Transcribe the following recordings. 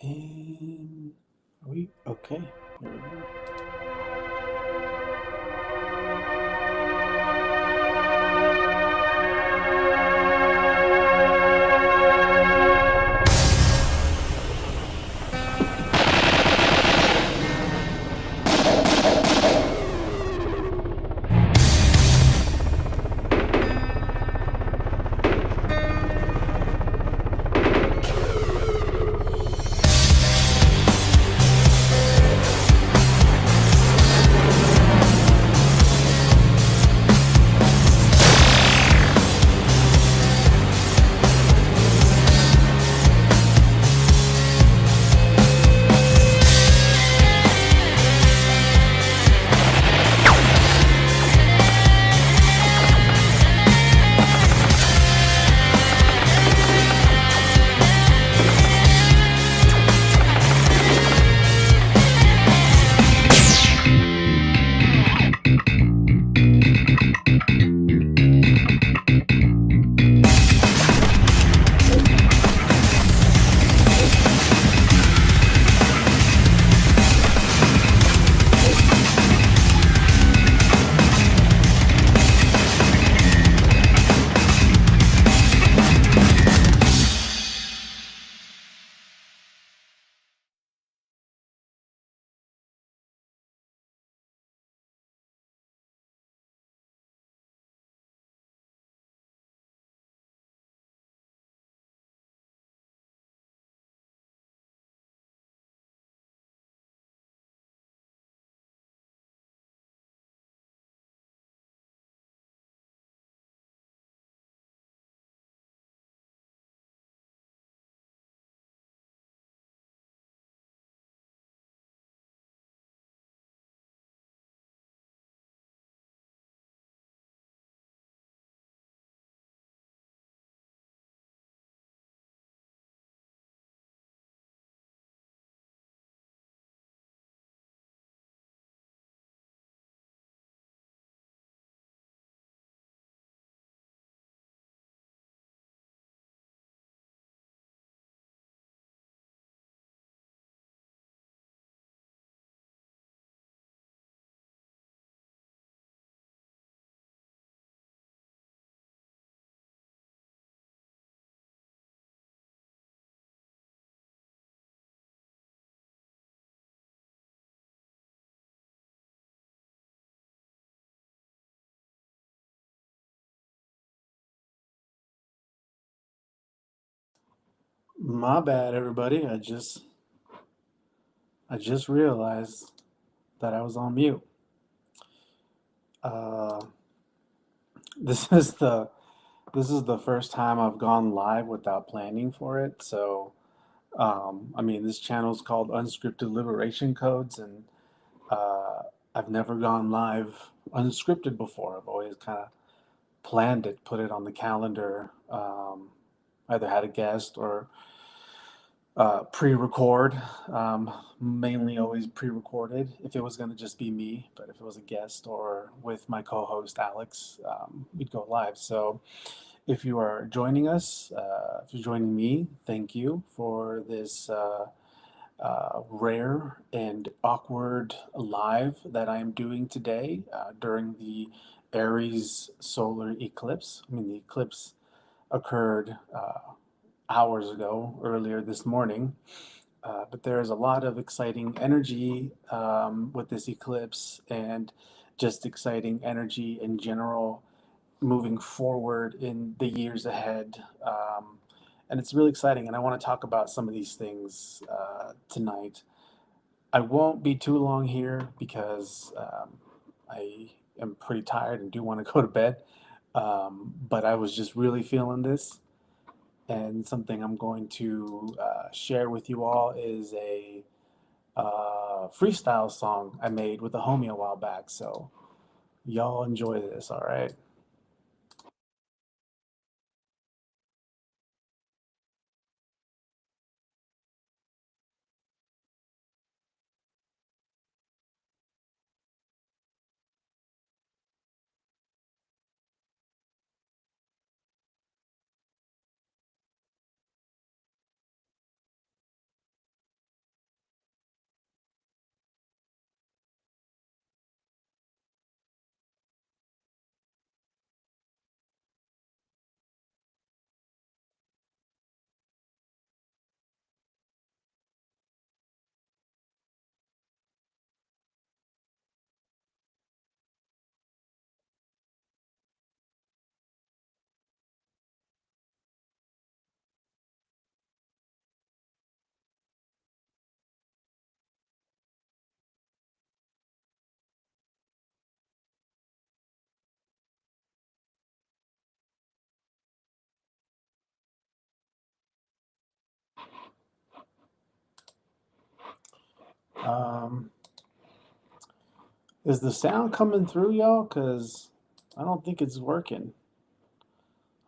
And are we okay? Here we go. My bad, everybody. I just realized that I was on mute. Uh, this is the first time I've gone live without planning for it. So, I mean, this channel is called Unscripted Liberation Codes, and uh, I've never gone live unscripted before. I've always kind of planned it, put it on the calendar, either had a guest or pre-record, mainly always pre-recorded if it was going to just be me, but if it was a guest or with my co-host Alex, we'd go live. So if you are joining us, if you're joining me, thank you for this rare and awkward live that I am doing today during the Aries solar eclipse. I mean, the eclipse occurred hours ago, earlier this morning. But there is a lot of exciting energy with this eclipse and just exciting energy in general moving forward in the years ahead. And it's really exciting. And I want to talk about some of these things tonight. I won't be too long here because I am pretty tired and do want to go to bed. But I was just really feeling this, and something I'm going to share with you all is a freestyle song I made with a homie a while back. So y'all enjoy this, all right? Um, is the sound coming through, y'all? Because I don't think it's working.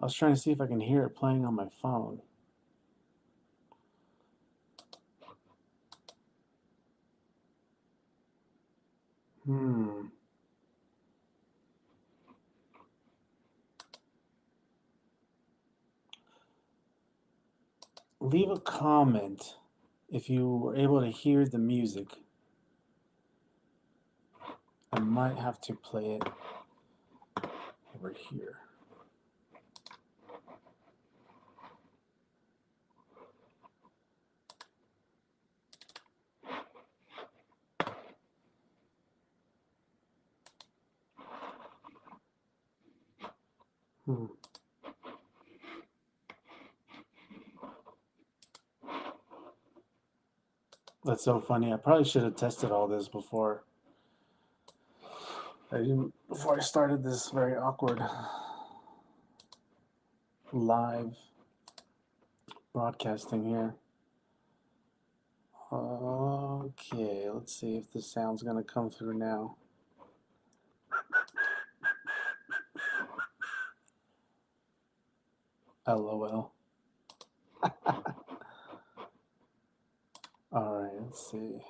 I was trying to see if I can hear it playing on my phone. Hmm. Leave a comment if you were able to hear the music. I might have to play it over here. Hmm. That's so funny. I probably should have tested all this before before I started this very awkward live broadcasting here. Okay, let's see if the sound's gonna come through now. LOL. All right, let's see.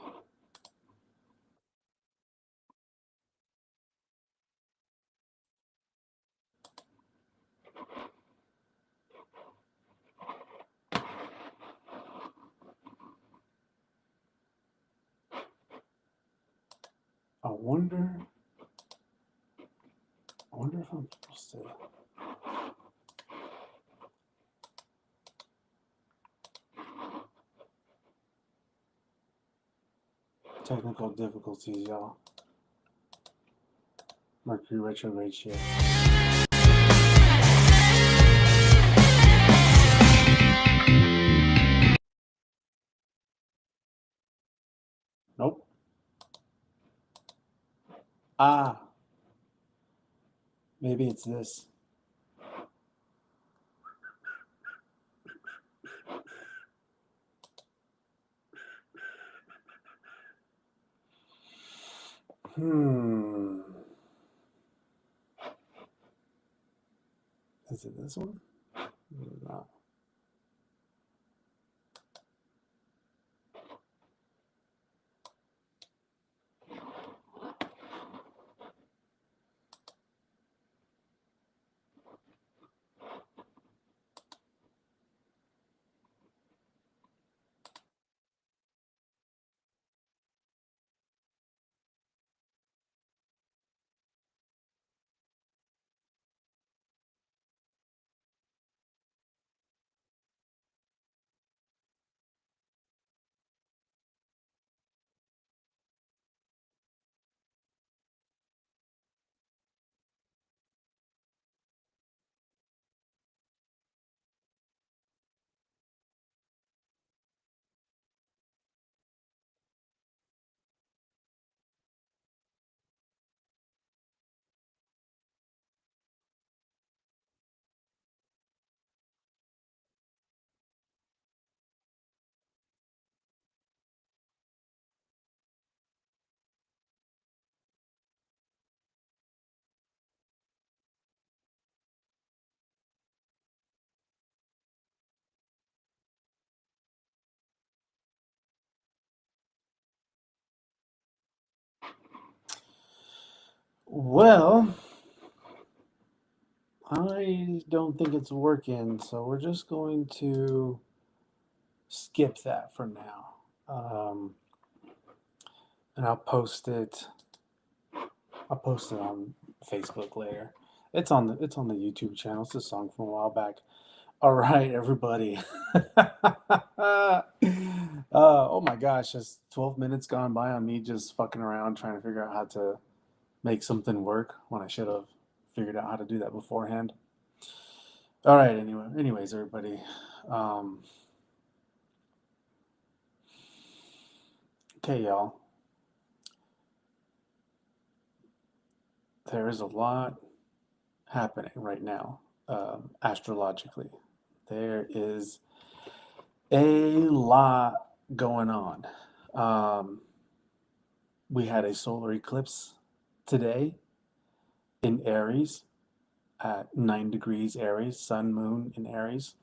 I wonder. I wonder if I'm supposed to. Technical difficulties, y'all. Mercury retrograde shit. Nope. Ah, maybe it's this. Hmm. Is it this one? No. Well, I don't think it's working, so we're just going to skip that for now. And I'll post it. I'll post it on Facebook later. It's on the YouTube channel. It's a song from a while back. All right, everybody. Oh my gosh, just 12 minutes gone by on me just fucking around trying to figure out how to make something work when I should have figured out how to do that beforehand. All right, anyways, everybody. Um, okay, y'all. There is a lot happening right now, astrologically. There is a lot going on. Um, we had a solar eclipse today in Aries at 9 degrees Aries, sun, moon in Aries.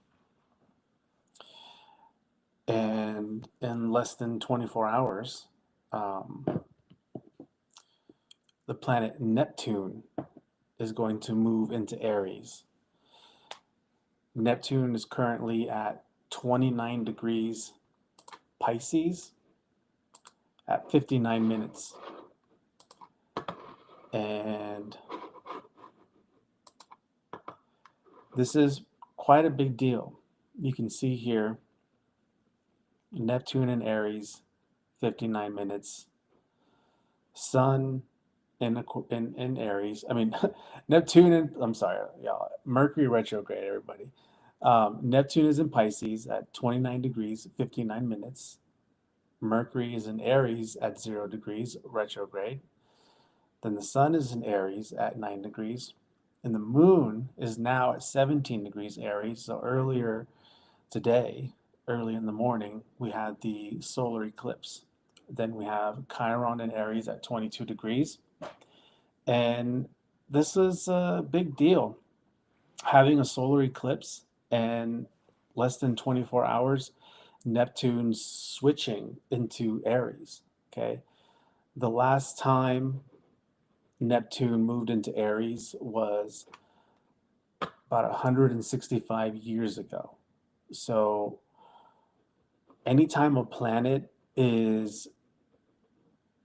And in less than 24 hours, um, the planet Neptune is going to move into Aries. Neptune is currently at 29 degrees Pisces at 59 minutes. And this is quite a big deal. You can see here Neptune in Aries, 59 minutes. Sun in Aries. I mean, Neptune in, I'm sorry, y'all. Mercury retrograde, everybody. Neptune is in Pisces at 29 degrees, 59 minutes. Mercury is in Aries at 0 degrees, retrograde. Then the Sun is in Aries at 9 degrees. And the Moon is now at 17 degrees Aries. So earlier today, early in the morning, we had the solar eclipse. Then we have Chiron in Aries at 22 degrees. And this is a big deal. Having a solar eclipse and less than 24 hours, Neptune's switching into Aries. Okay. The last time Neptune moved into Aries was about 165 years ago. So anytime a planet is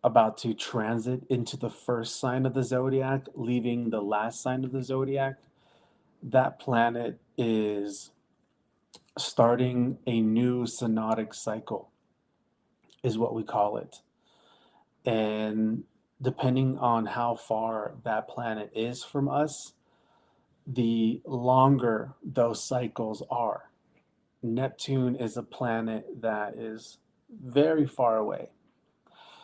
about to transit into the first sign of the zodiac, leaving the last sign of the zodiac, that planet is starting a new synodic cycle, is what we call it. And depending on how far that planet is from us, the longer those cycles are. Neptune is a planet that is very far away.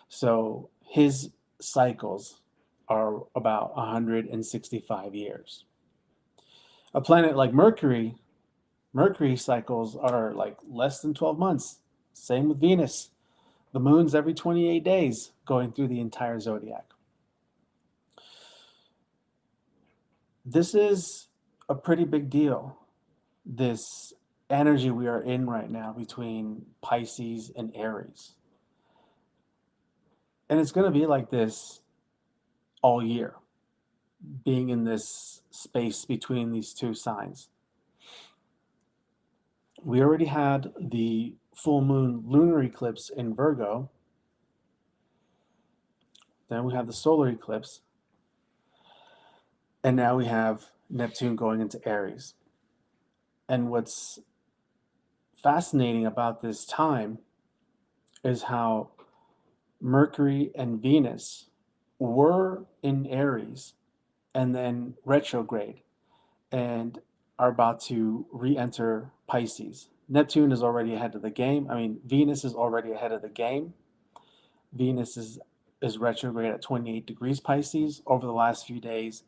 So his cycles are about 165 years. A planet like Mercury, Mercury cycles are like less than 12 months. Same with Venus. The moon's every 28 days going through the entire zodiac. This is a pretty big deal. This energy we are in right now between Pisces and Aries. And it's going to be like this all year, being in this space between these two signs. We already had the full moon lunar eclipse in Virgo. Then we have the solar eclipse. And now we have Neptune going into Aries. And what's fascinating about this time is how Mercury and Venus were in Aries and then retrograde and are about to re-enter Pisces. Neptune is already ahead of the game. I mean, Venus is already ahead of the game. Venus is retrograde at 28 degrees Pisces. Over the last few days,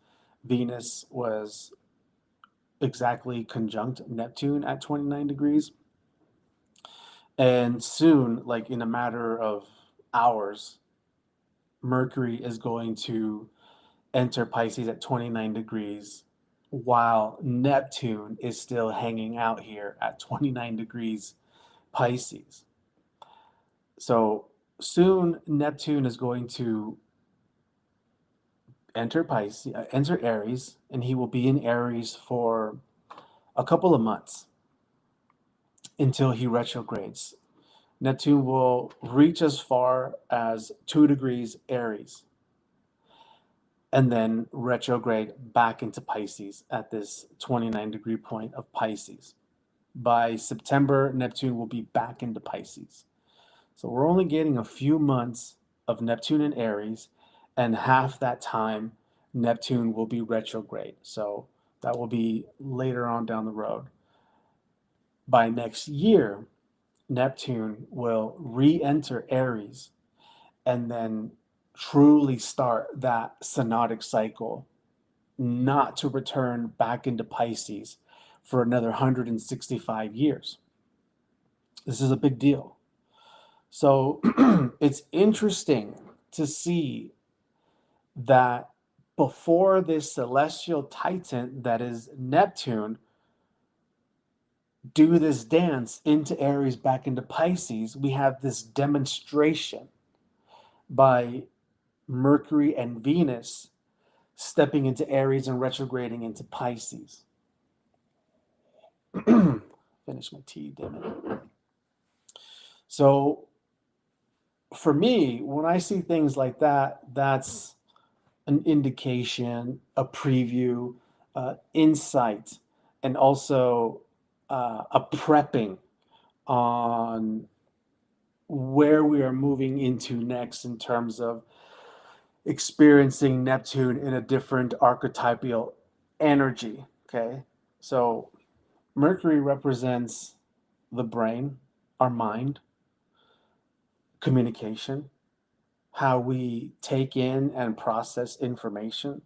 Venus was exactly conjunct Neptune at 29 degrees. And soon, like in a matter of hours, Mercury is going to enter Pisces at 29 degrees, while Neptune is still hanging out here at 29 degrees Pisces. So soon, Neptune is going to enter Pisces, enter Aries, and he will be in Aries for a couple of months until he retrogrades. Neptune will reach as far as 2 degrees Aries and then retrograde back into Pisces at this 29-degree point of Pisces. By September, Neptune will be back into Pisces. So we're only getting a few months of Neptune in Aries, and half that time, Neptune will be retrograde. So that will be later on down the road. By next year, Neptune will re-enter Aries and then truly start that synodic cycle, not to return back into Pisces for another 165 years. This is a big deal. So it's interesting to see that before this celestial titan that is Neptune do this dance into Aries back into Pisces, we have this demonstration by Mercury and Venus stepping into Aries and retrograding into Pisces. Finish my tea, damn it. So for me, when I see things like that, that's an indication, a preview, insight, and also a prepping on where we are moving into next in terms of experiencing Neptune in a different archetypal energy. Okay. So Mercury represents the brain, our mind, communication, how we take in and process information.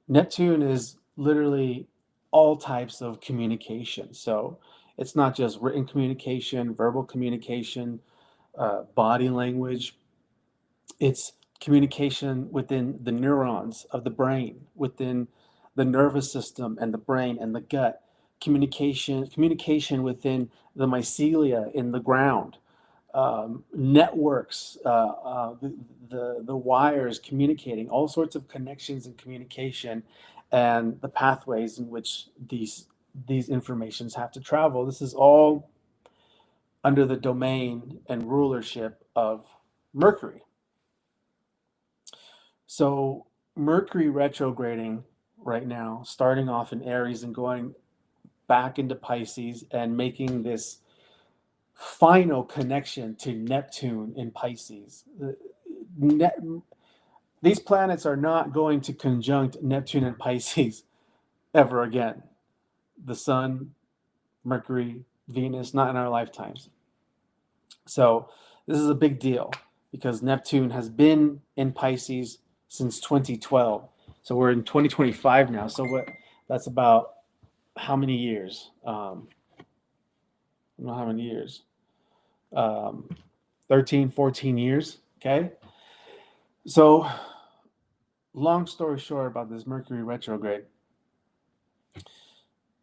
Neptune is literally all types of communication. So it's not just written communication, verbal communication, body language. It's communication within the neurons of the brain, within the nervous system and the brain and the gut. Communication within the mycelia in the ground, networks, the wires communicating, all sorts of connections and communication, and the pathways in which these informations have to travel. This is all under the domain and rulership of Mercury. So Mercury retrograding right now, starting off in Aries and going back into Pisces and making this final connection to Neptune in Pisces. These planets are not going to conjunct Neptune and Pisces ever again. The Sun, Mercury, Venus, not in our lifetimes. So this is a big deal because Neptune has been in Pisces since 2012. So we're in 2025 now. So that's about how many years? I don't know how many years. 13, 14 years. Okay. So long story short about this Mercury retrograde.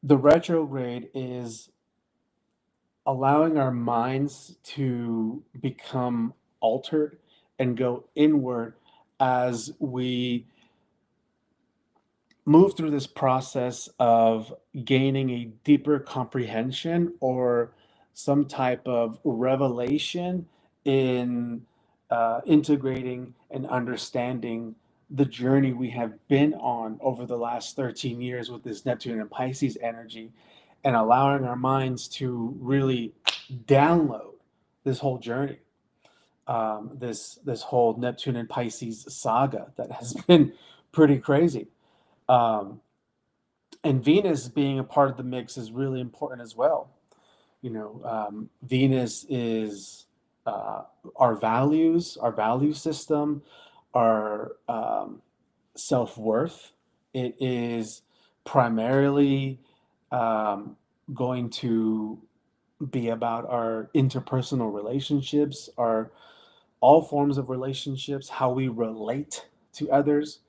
The retrograde is allowing our minds to become altered and go inward as we move through this process of gaining a deeper comprehension or some type of revelation in integrating and understanding the journey we have been on over the last 13 years with this Neptune and Pisces energy, and allowing our minds to really download this whole journey, this whole Neptune and Pisces saga that has been pretty crazy. Um, and Venus being a part of the mix is really important as well. Venus is our values, our value system, our self worth. It is primarily going to be about our interpersonal relationships, our all forms of relationships, how we relate to others,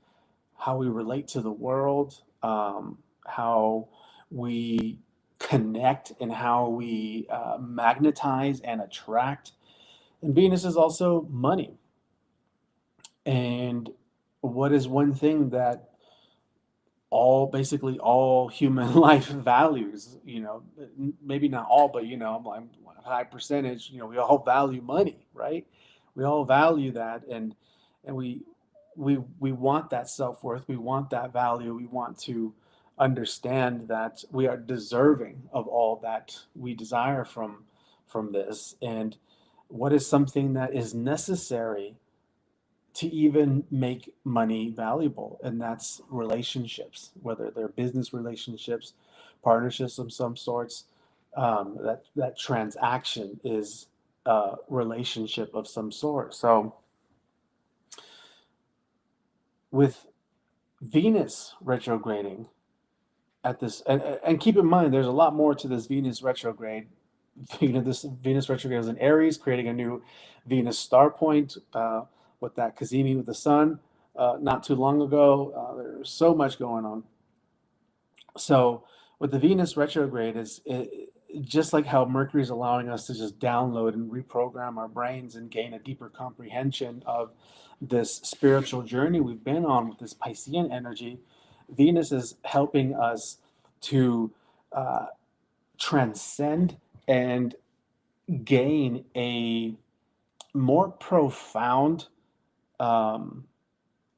how we relate to the world, how we connect, and how we magnetize and attract. And Venus is also money. And what is one thing that basically all human life values, maybe not all, but I'm a high percentage, we all value money, right? We all value that, and we want that self-worth, we want that value, we want to understand that we are deserving of all that we desire from this. And what is something that is necessary to even make money valuable, and that's relationships, whether they're business relationships, partnerships of some sorts. That transaction is a relationship of some sort. So with Venus retrograding at this, and keep in mind, there's a lot more to this Venus retrograde. This Venus retrograde is in Aries, creating a new Venus star point. with that Kazemi with the sun not too long ago. There's so much going on. So with the Venus retrograde is just like how Mercury is allowing us to just download and reprogram our brains and gain a deeper comprehension of this spiritual journey we've been on with this Piscean energy. Venus is helping us to uh, transcend and gain a more profound um,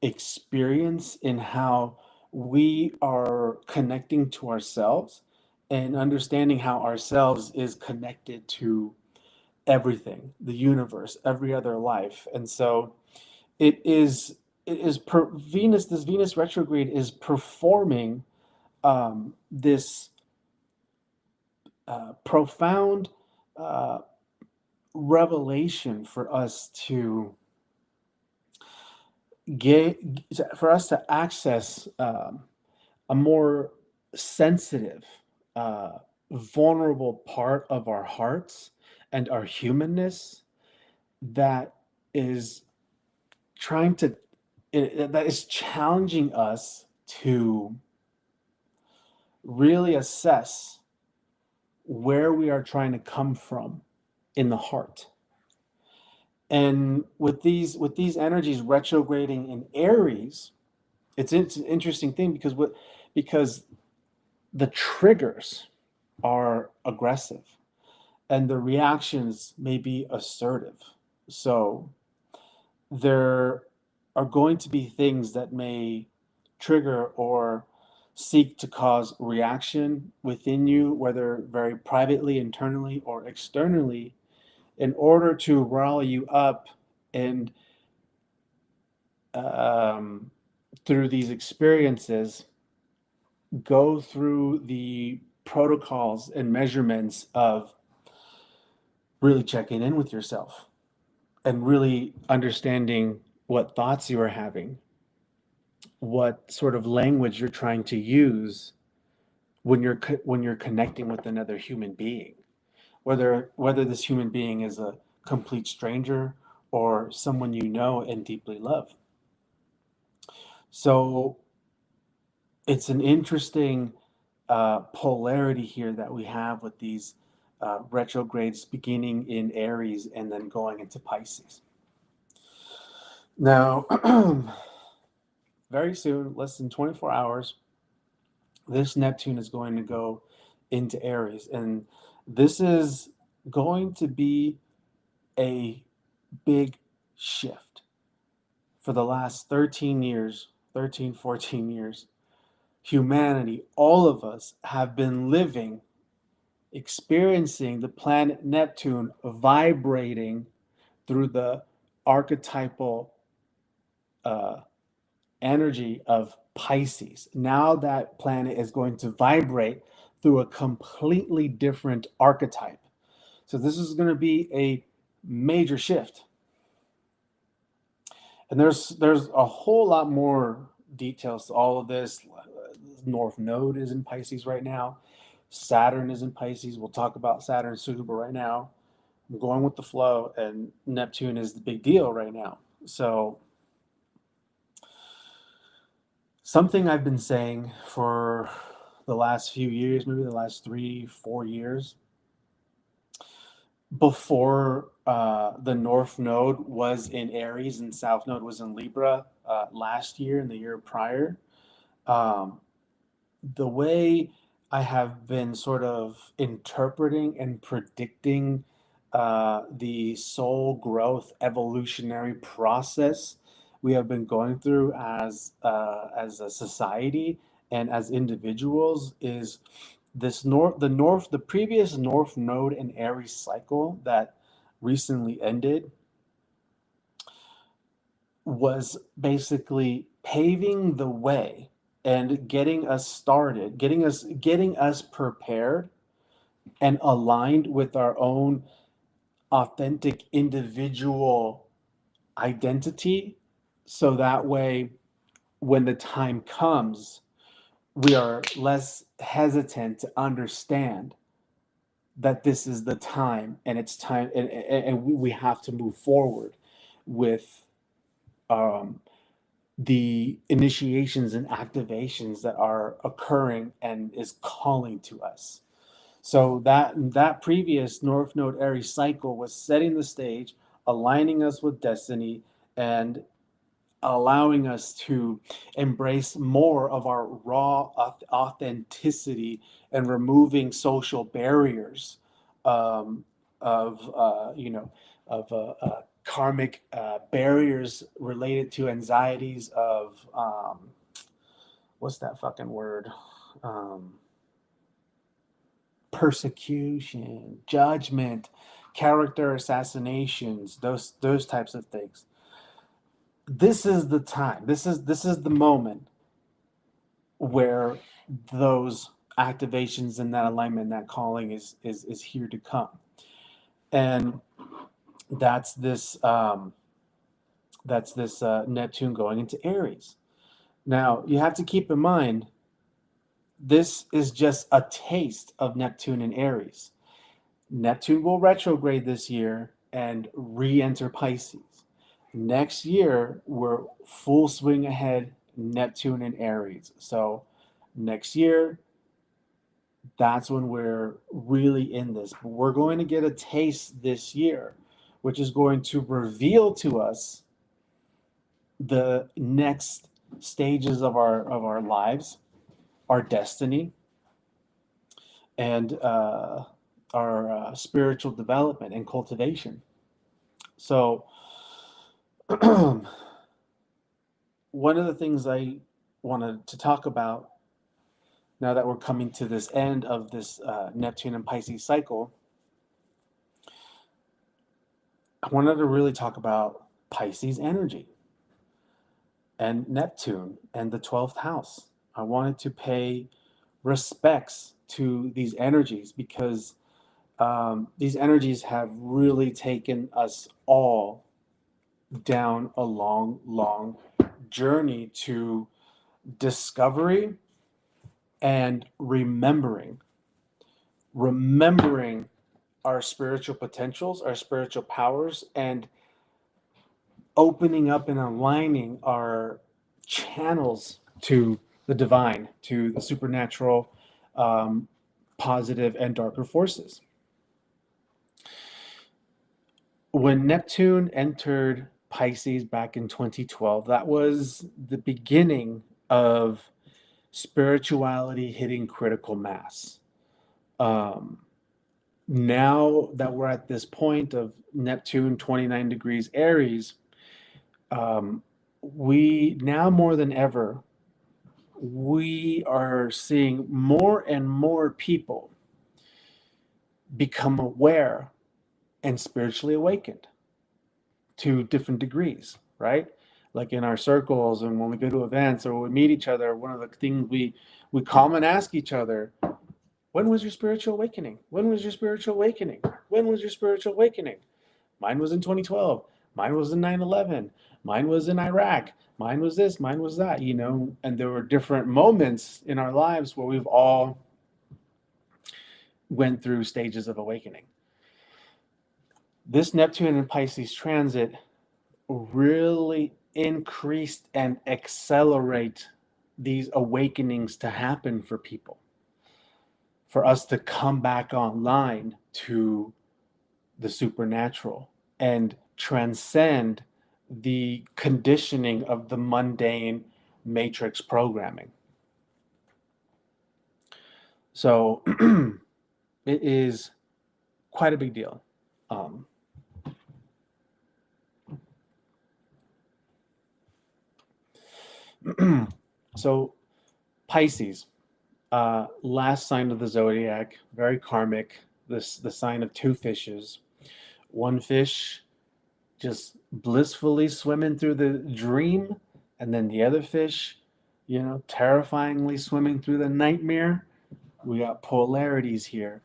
experience in how we are connecting to ourselves and understanding how ourselves is connected to everything, the universe, every other life. And so Venus, this Venus retrograde is performing this profound uh, revelation for us to get, for us to access a more sensitive, uh, vulnerable part of our hearts and our humanness that is trying to, that is challenging us to really assess where we are trying to come from in the heart. And with these energies retrograding in Aries, it's an interesting thing because the triggers are aggressive and the reactions may be assertive. So there are going to be things that may trigger or seek to cause reaction within you, whether very privately, internally, or externally, in order to rile you up and um, through these experiences, go through the protocols and measurements of really checking in with yourself and really understanding what thoughts you are having, what sort of language you're trying to use when you're connecting with another human being, whether this human being is a complete stranger or someone you know and deeply love. So it's an interesting polarity here that we have with these retrogrades beginning in Aries and then going into Pisces. Now, very soon, less than 24 hours, this Neptune is going to go into Aries. And this is going to be a big shift. For the last 13 years, 13, 14 years, humanity, all of us have been living, experiencing the planet Neptune vibrating through the archetypal uh, energy of Pisces. Now that planet is going to vibrate through a completely different archetype. So this is going to be a major shift. And there's a whole lot more details to all of this. North Node is in Pisces right now. Saturn is in Pisces. We'll talk about Saturn soon, but right now I'm going with the flow, and Neptune is the big deal right now. So something I've been saying for the last few years, maybe the last 3, 4 years, before the North Node was in Aries and South Node was in Libra last year and the year prior. Um, the way I have been sort of interpreting and predicting the soul growth evolutionary process we have been going through as a society and as individuals is the previous North Node and Aries cycle that recently ended was basically paving the way and getting us started, getting us prepared and aligned with our own authentic individual identity, so that way when the time comes we are less hesitant to understand that this is the time and it's time and we have to move forward with um, the initiations and activations that are occurring and is calling to us. So that previous North Node Aries cycle was setting the stage, aligning us with destiny, and allowing us to embrace more of our raw authenticity and removing social barriers um, of karmic barriers related to anxieties of what's that fucking word, um, persecution, judgment, character assassinations, those types of things. This is the time. This is the moment where those activations and that alignment, that calling is here to come, and that's this Neptune going into Aries. Now you have to keep in mind this is just a taste of Neptune in Aries. Neptune will retrograde this year and re-enter Pisces. Next year, we're full swing ahead, Neptune and Aries. So next year, that's when we're really in this. But we're going to get a taste this year, which is going to reveal to us the next stages of our lives, our destiny, and our spiritual development and cultivation. So, one of the things I wanted to talk about now that we're coming to this end of this Neptune and Pisces cycle, I wanted to really talk about Pisces energy and Neptune and the 12th house. I wanted to pay respects to these energies because these energies have really taken us all down a long, long journey to discovery and remembering our spiritual potentials, our spiritual powers, and opening up and aligning our channels to the divine, to the supernatural, um, positive, and darker forces. When Neptune entered Pisces back in 2012, that was the beginning of spirituality hitting critical mass. Um, Now that we're at this point of Neptune 29 degrees Aries, we now more than ever, we are seeing more and more people become aware and spiritually awakened to different degrees, right? Like in our circles and when we go to events or we meet each other, one of the things we come and ask each other, when was your spiritual awakening? When was your spiritual awakening? When was your spiritual awakening? Mine was in 2012. Mine was in 9/11. Mine was in Iraq. Mine was this. Mine was that, and there were different moments in our lives where we've all went through stages of awakening. This Neptune and Pisces transit really increased and accelerate these awakenings to happen for people, for us to come back online to the supernatural and transcend the conditioning of the mundane matrix programming. So it is quite a big deal. So Pisces, last sign of the zodiac, very karmic. The sign of two fishes. One fish just blissfully swimming through the dream, and then the other fish, terrifyingly swimming through the nightmare. We got polarities here.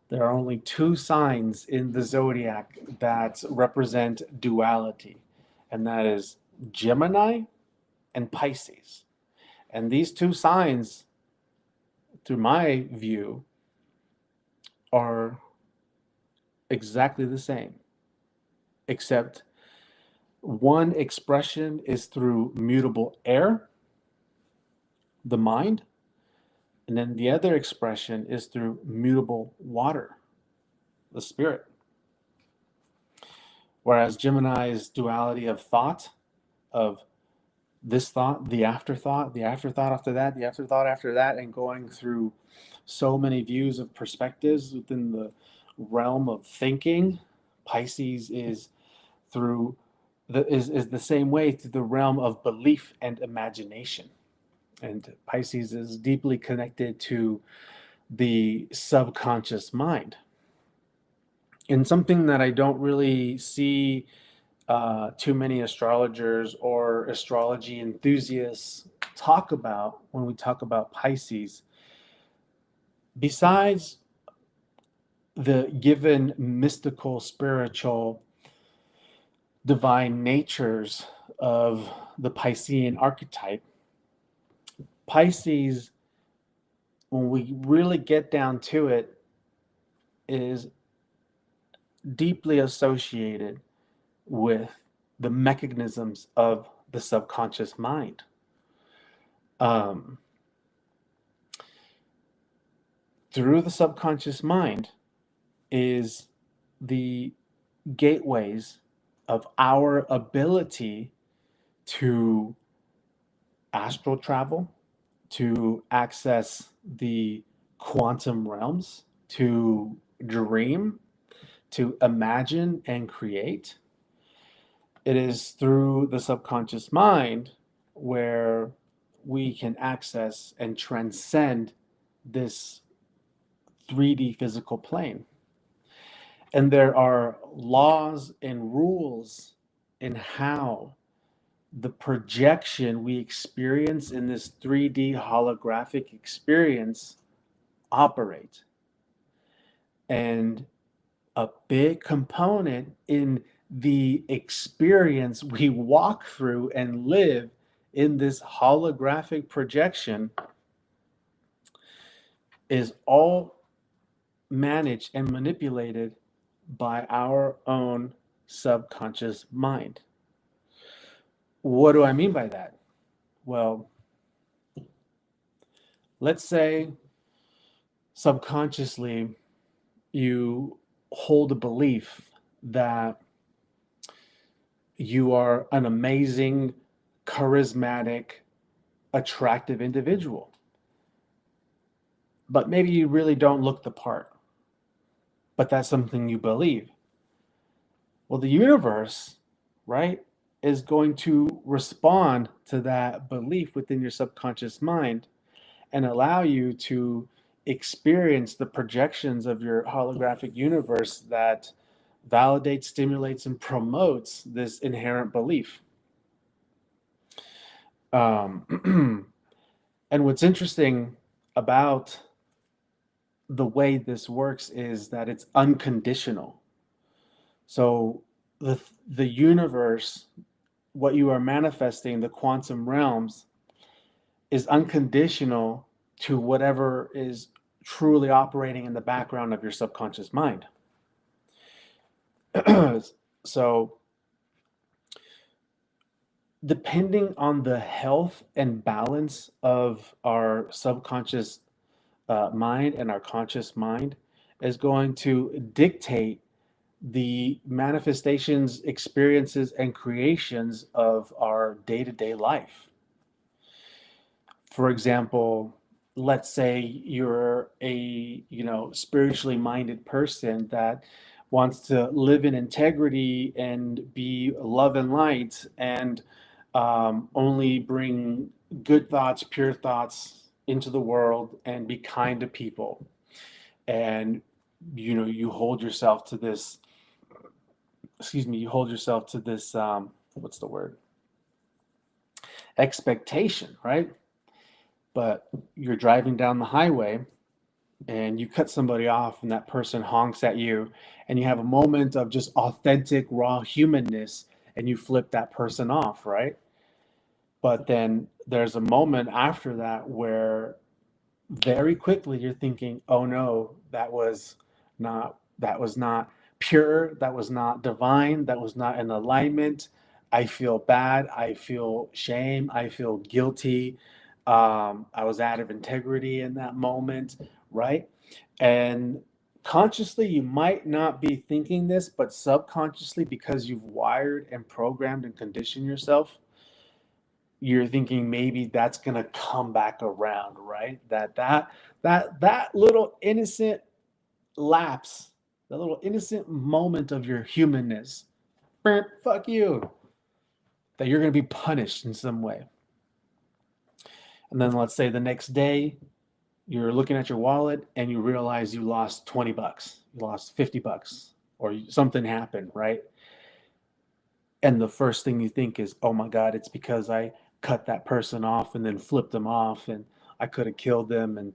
There are only two signs in the zodiac that represent duality, and that is Gemini and Pisces. And these two signs, through my view, are exactly the same, except One expression is through mutable air, the mind, and then the other expression is through mutable water, the spirit. Whereas Gemini's duality of thought, of this thought, the afterthought after that, the afterthought after that, and going through so many views of perspectives within the realm of thinking. Pisces is through is the same way through the realm of belief and imagination. And Pisces is deeply connected to the subconscious mind. And something that I don't really see too many astrologers or astrology enthusiasts talk about when we talk about Pisces, besides the given mystical, spiritual, divine natures of the Piscean archetype, Pisces, when we really get down to it, is deeply associated with the mechanisms of the subconscious mind. Um, through the subconscious mind is the gateways of our ability to astral travel, to access the quantum realms, to dream, to imagine and create. It is through the subconscious mind where we can access and transcend this 3D physical plane. And there are laws and rules in how the projection we experience in this 3D holographic experience operate. And a big component in the experience we walk through and live in this holographic projection is all managed and manipulated by our own subconscious mind. What do I mean by that? Well, let's say subconsciously you hold a belief that you are an amazing, charismatic, attractive individual. But maybe you really don't look the part, but that's something you believe. Well, the universe, right, is going to respond to that belief within your subconscious mind and allow you to experience the projections of your holographic universe that validates, stimulates, and promotes this inherent belief. And what's interesting about the way this works is that it's unconditional. So the universe, what you are manifesting, the quantum realms, is unconditional to whatever is truly operating in the background of your subconscious mind. So depending on the health and balance of our subconscious mind and our conscious mind is going to dictate the manifestations, experiences, and creations of our day-to-day life. For example, let's say you're a spiritually minded person that wants to live in integrity and be love and light and only bring good thoughts, pure thoughts into the world and be kind to people. And you hold yourself to this, you hold yourself to this, what's the word? Expectation, right? But you're driving down the highway and you cut somebody off and that person honks at you and you have a moment of just authentic raw humanness and you flip that person off, right? But then there's a moment after that where very quickly you're thinking, oh no, that was not pure, that was not divine, that was not in alignment. I feel bad. I feel shame. I feel guilty. I was out of integrity in that moment, right? And consciously, you might not be thinking this, but subconsciously, because you've wired and programmed and conditioned yourself, you're thinking maybe that's gonna come back around, right? That little innocent lapse, that little innocent moment of your humanness, fuck you, that you're gonna be punished in some way. And then let's say the next day you're looking at your wallet and you realize you lost 20 bucks, you lost 50 bucks, or something happened, right? And the first thing you think is, oh my God, it's because I cut that person off and then flipped them off and I could have killed them. And,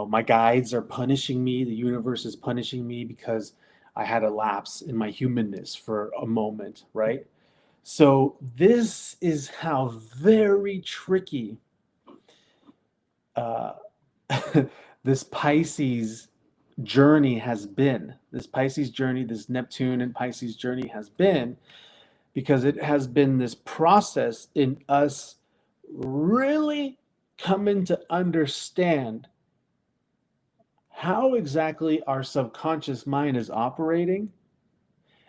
my guides are punishing me. The universe is punishing me because I had a lapse in my humanness for a moment, right? So, this is how very tricky uh, this Pisces journey has been. This Pisces journey, this Neptune and Pisces journey has been, because it has been this process in us really coming to understand how exactly our subconscious mind is operating.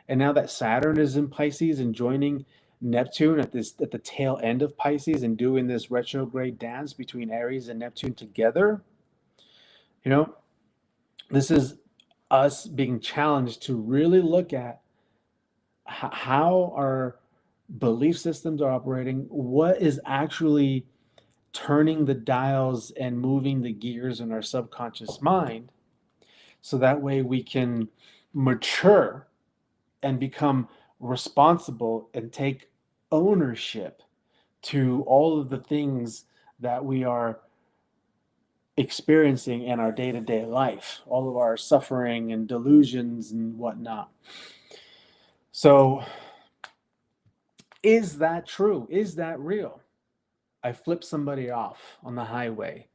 And now that Saturn is in Pisces and joining Neptune at the tail end of Pisces and doing this retrograde dance between Aries and Neptune together, you know, this is us being challenged to really look at how our belief systems are operating, what is actually turning the dials and moving the gears in our subconscious mind, so that way we can mature and become responsible and take ownership to all of the things that we are experiencing in our day-to-day life, all of our suffering and delusions and whatnot. So, is that true? Is that real? I flip somebody off on the highway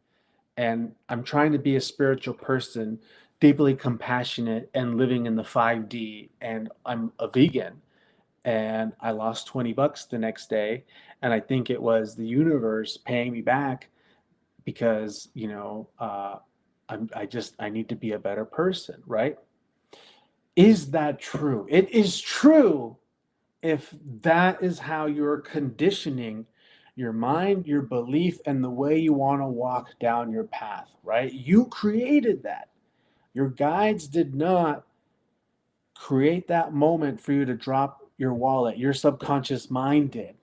and I'm trying to be a spiritual person, deeply compassionate and living in the 5D, and I'm a vegan and I lost 20 bucks the next day, and I think it was the universe paying me back because, I need to be a better person, right? Is that true? It is true if that is how you're conditioning your mind, your belief, and the way you want to walk down your path, right? You created that. Your guides did not create that moment for you to drop your wallet. Your subconscious mind did,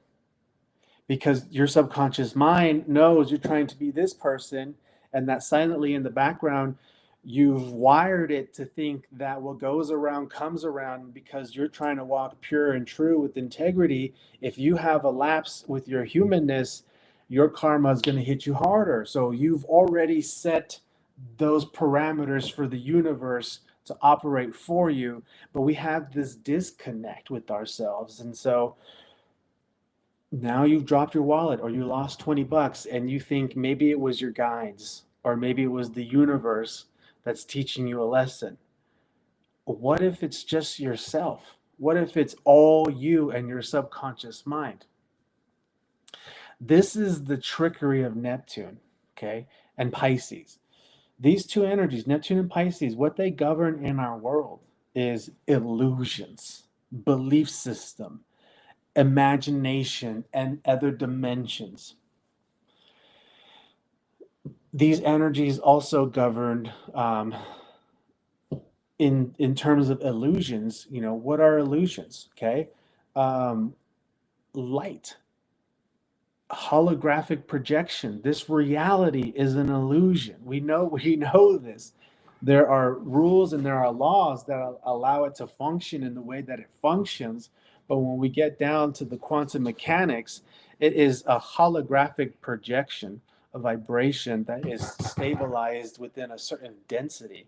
because your subconscious mind knows you're trying to be this person, and that silently in the background you've wired it to think that what goes around comes around, because you're trying to walk pure and true with integrity. If you have a lapse with your humanness, your karma is going to hit you harder. So you've already set those parameters for the universe to operate for you, but we have this disconnect with ourselves. And so now you've dropped your wallet or you lost 20 bucks and you think maybe it was your guides or maybe it was the universe that's teaching you a lesson. What if it's just yourself? What if it's all you and your subconscious mind? This is the trickery of Neptune, okay, and Pisces. These two energies, Neptune and Pisces, what they govern in our world is illusions, belief system, imagination, and other dimensions. These energies also govern in terms of illusions. What are illusions? Okay, um, light, holographic projection. This reality is an illusion. We know this. There are rules and there are laws that allow it to function in the way that it functions. But when we get down to the quantum mechanics, it is a holographic projection, a vibration that is stabilized within a certain density.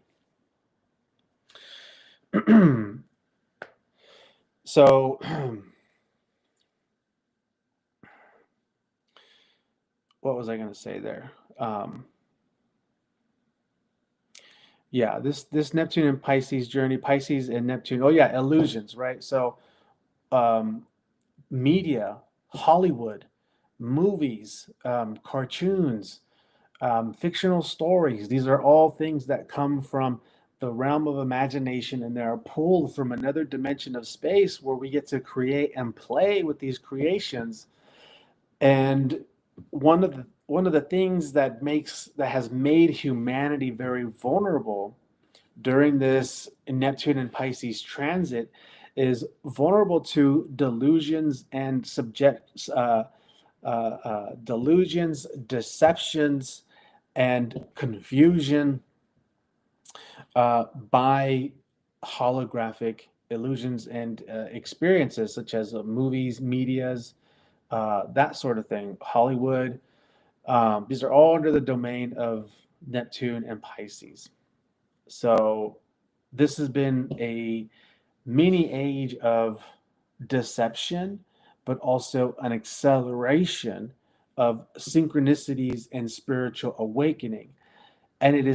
So, what was I going to say there? Yeah, this Neptune and Pisces journey, Pisces and Neptune. Oh yeah, illusions, right? So, um, media, Hollywood, movies, cartoons, fictional stories. These are all things that come from the realm of imagination, and they're pulled from another dimension of space where we get to create and play with these creations. And one of the things that has made humanity very vulnerable during this Neptune and Pisces transit is vulnerable to delusions and delusions, deceptions, and confusion by holographic illusions and experiences, such as movies, medias, that sort of thing, Hollywood. These are all under the domain of Neptune and Pisces. So this has been a mini age of deception, but also an acceleration of synchronicities and spiritual awakening. And it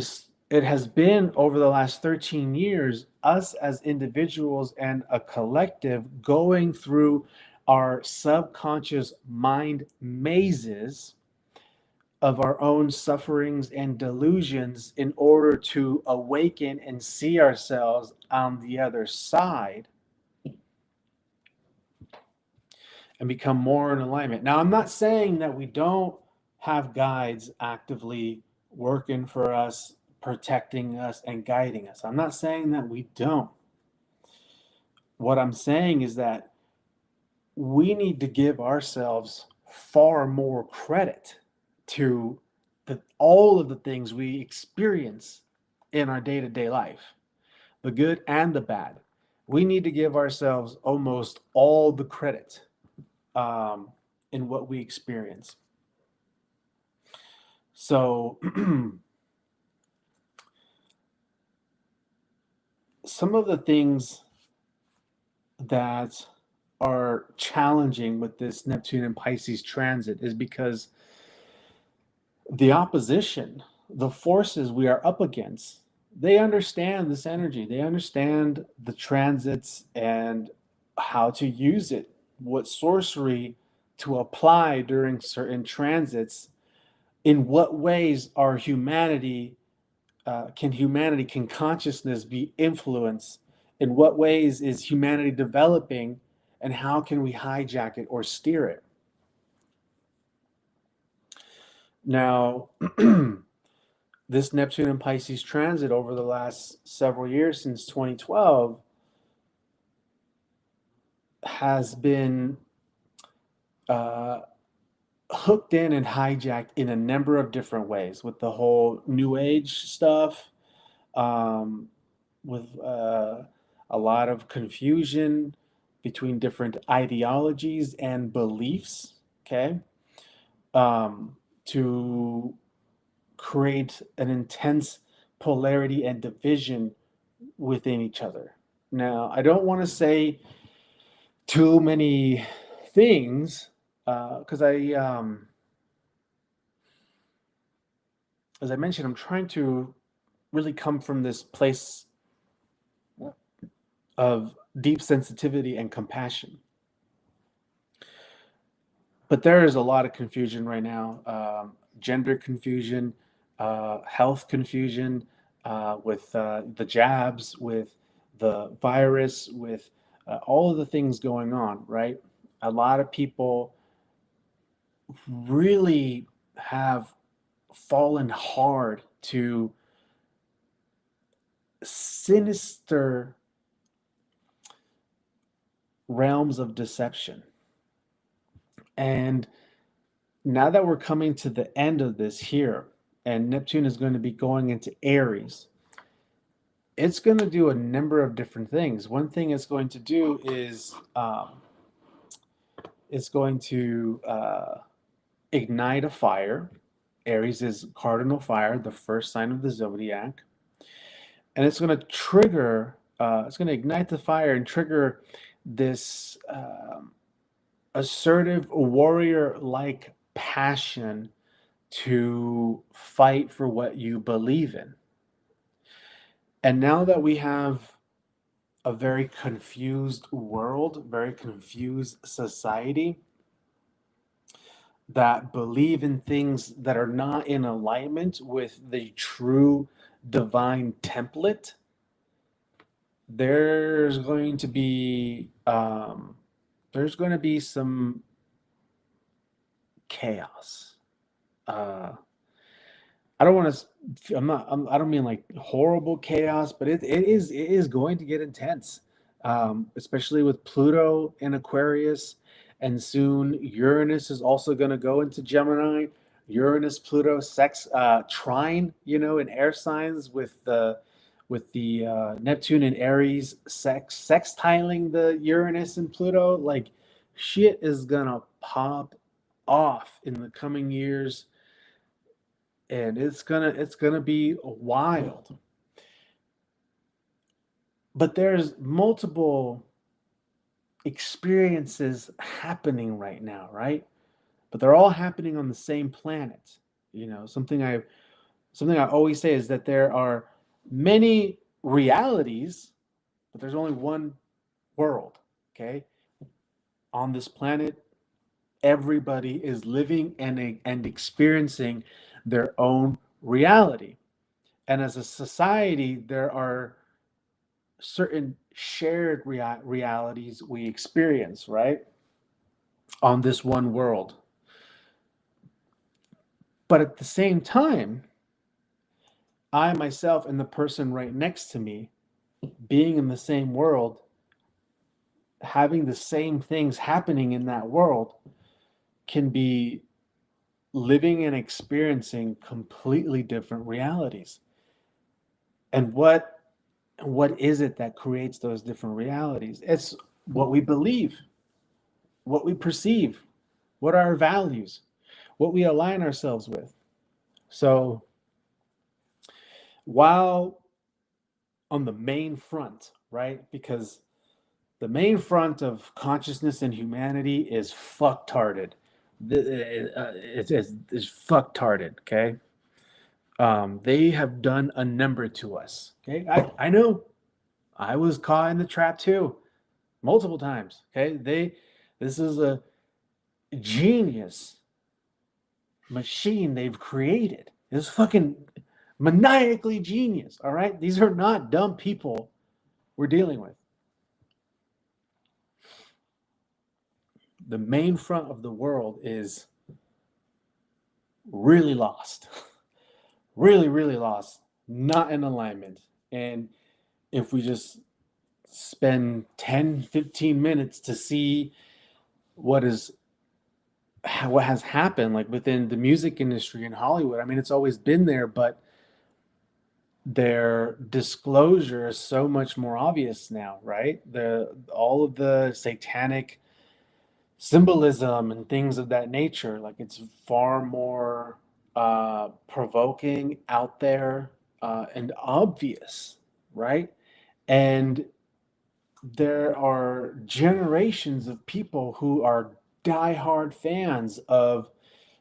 has been over the last 13 years, us as individuals and a collective going through our subconscious mind mazes of our own sufferings and delusions in order to awaken and see ourselves on the other side and become more in alignment. Now, I'm not saying that we don't have guides actively working for us, protecting us, and guiding us. I'm not saying that we don't. What I'm saying is that we need to give ourselves far more credit to all of the things we experience in our day to day life, the good and the bad. We need to give ourselves almost all the credit in what we experience. So, some of the things that are challenging with this Neptune and Pisces transit is because the opposition, the forces we are up against, they understand this energy. They understand the transits and how to use it, what sorcery to apply during certain transits, in what ways are can consciousness be influenced, in what ways is humanity developing, and how can we hijack it or steer it. Now, this Neptune and Pisces transit over the last several years since 2012 has been uh, hooked in and hijacked in a number of different ways with the whole New Age stuff, um, with a lot of confusion between different ideologies and beliefs, okay, to create an intense polarity and division within each other. Now, I don't want to say too many things because as I mentioned, I'm trying to really come from this place of deep sensitivity and compassion. But there is a lot of confusion right now, gender confusion, health confusion, with the jabs, with the virus, with all of the things going on, right? A lot of people really have fallen hard to sinister realms of deception. And now that we're coming to the end of this here, and Neptune is going to be going into Aries, it's going to do a number of different things. One thing it's going to do is it's going to ignite a fire. Aries is cardinal fire, the first sign of the zodiac. And it's going to trigger, it's going to ignite the fire and trigger this assertive warrior like passion to fight for what you believe in. And now that we have a very confused world, very confused society that believe in things that are not in alignment with the true divine template, there's going to be some chaos. Uh, I don't want to. I don't mean like horrible chaos, but it is going to get intense, especially with Pluto in Aquarius, and soon Uranus is also going to go into Gemini. Uranus Pluto sex trine, in air signs with the Neptune and Aries sextiling the Uranus and Pluto. Like shit is gonna pop off in the coming years, and it's gonna be wild. But there's multiple experiences happening right now, right? But they're all happening on the same planet. Something I always say is that there are many realities, but there's only one world. Okay, on this planet, everybody is living and experiencing their own reality. And as a society, there are certain shared realities we experience, right? On this one world. But at the same time, I myself and the person right next to me, being in the same world, having the same things happening in that world, can be living and experiencing completely different realities. And what is it that creates those different realities? It's what we believe, what we perceive, what are our values, what we align ourselves with. So while on the main front, right? Because the main front of consciousness and humanity is fucktarded. It's fucktarded, okay? They have done a number to us, okay? I know I was caught in the trap too, multiple times, okay? This is a genius machine they've created. It's fucking maniacally genius, all right? These are not dumb people we're dealing with. The main front of the world is really lost, really, really lost, not in alignment. And if we just spend 10, 15 minutes to see what has happened, like within the music industry in Hollywood, I mean, it's always been there, but their disclosure is so much more obvious now, right? All of the satanic symbolism and things of that nature, like it's far more provoking, out there, and obvious, right? And there are generations of people who are diehard fans of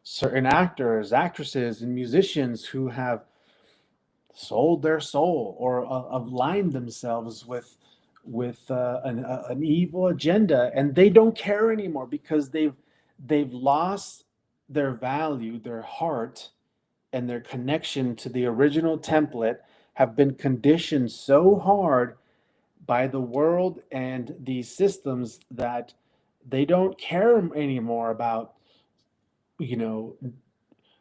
certain actors, actresses, and musicians who have sold their soul or aligned themselves with an evil agenda, and they don't care anymore because they've lost their value, their heart, and their connection to the original template, have been conditioned so hard by the world and these systems that they don't care anymore about, you know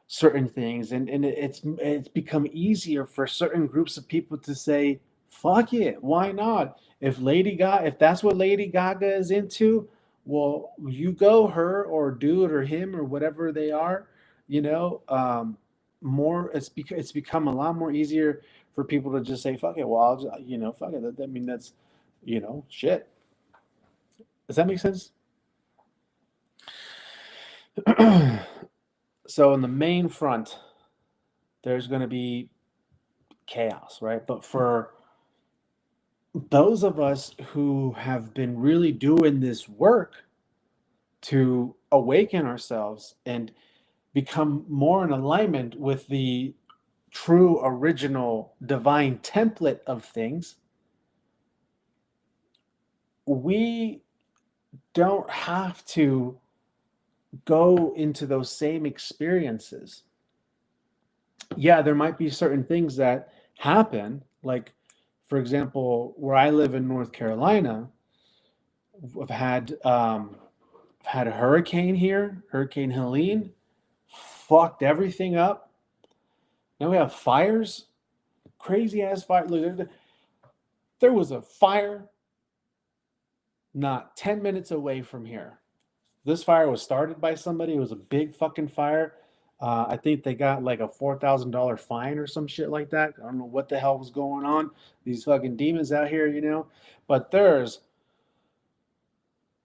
certain things, and it's become easier for certain groups of people to say fuck it, why not? If that's what Lady Gaga is into, well, you go, her or dude or him or whatever they are, you know more it's become a lot more easier for people to just say fuck it. Well, I'll just, fuck it. I mean, that's, shit. Does that make sense? So in the main front, there's going to be chaos, right? But for those of us who have been really doing this work to awaken ourselves and become more in alignment with the true original divine template of things, we don't have to go into those same experiences. Yeah, there might be certain things that happen, like, for example, where I live in North Carolina, I've had a hurricane here, Hurricane Helene, fucked everything up. Now we have fires, crazy ass fire. Look, there was a fire not 10 minutes away from here. This fire was started by somebody. It was a big fucking fire. I think they got like a $4,000 fine or some shit like that. I don't know what the hell was going on. These fucking demons out here, you know. But there's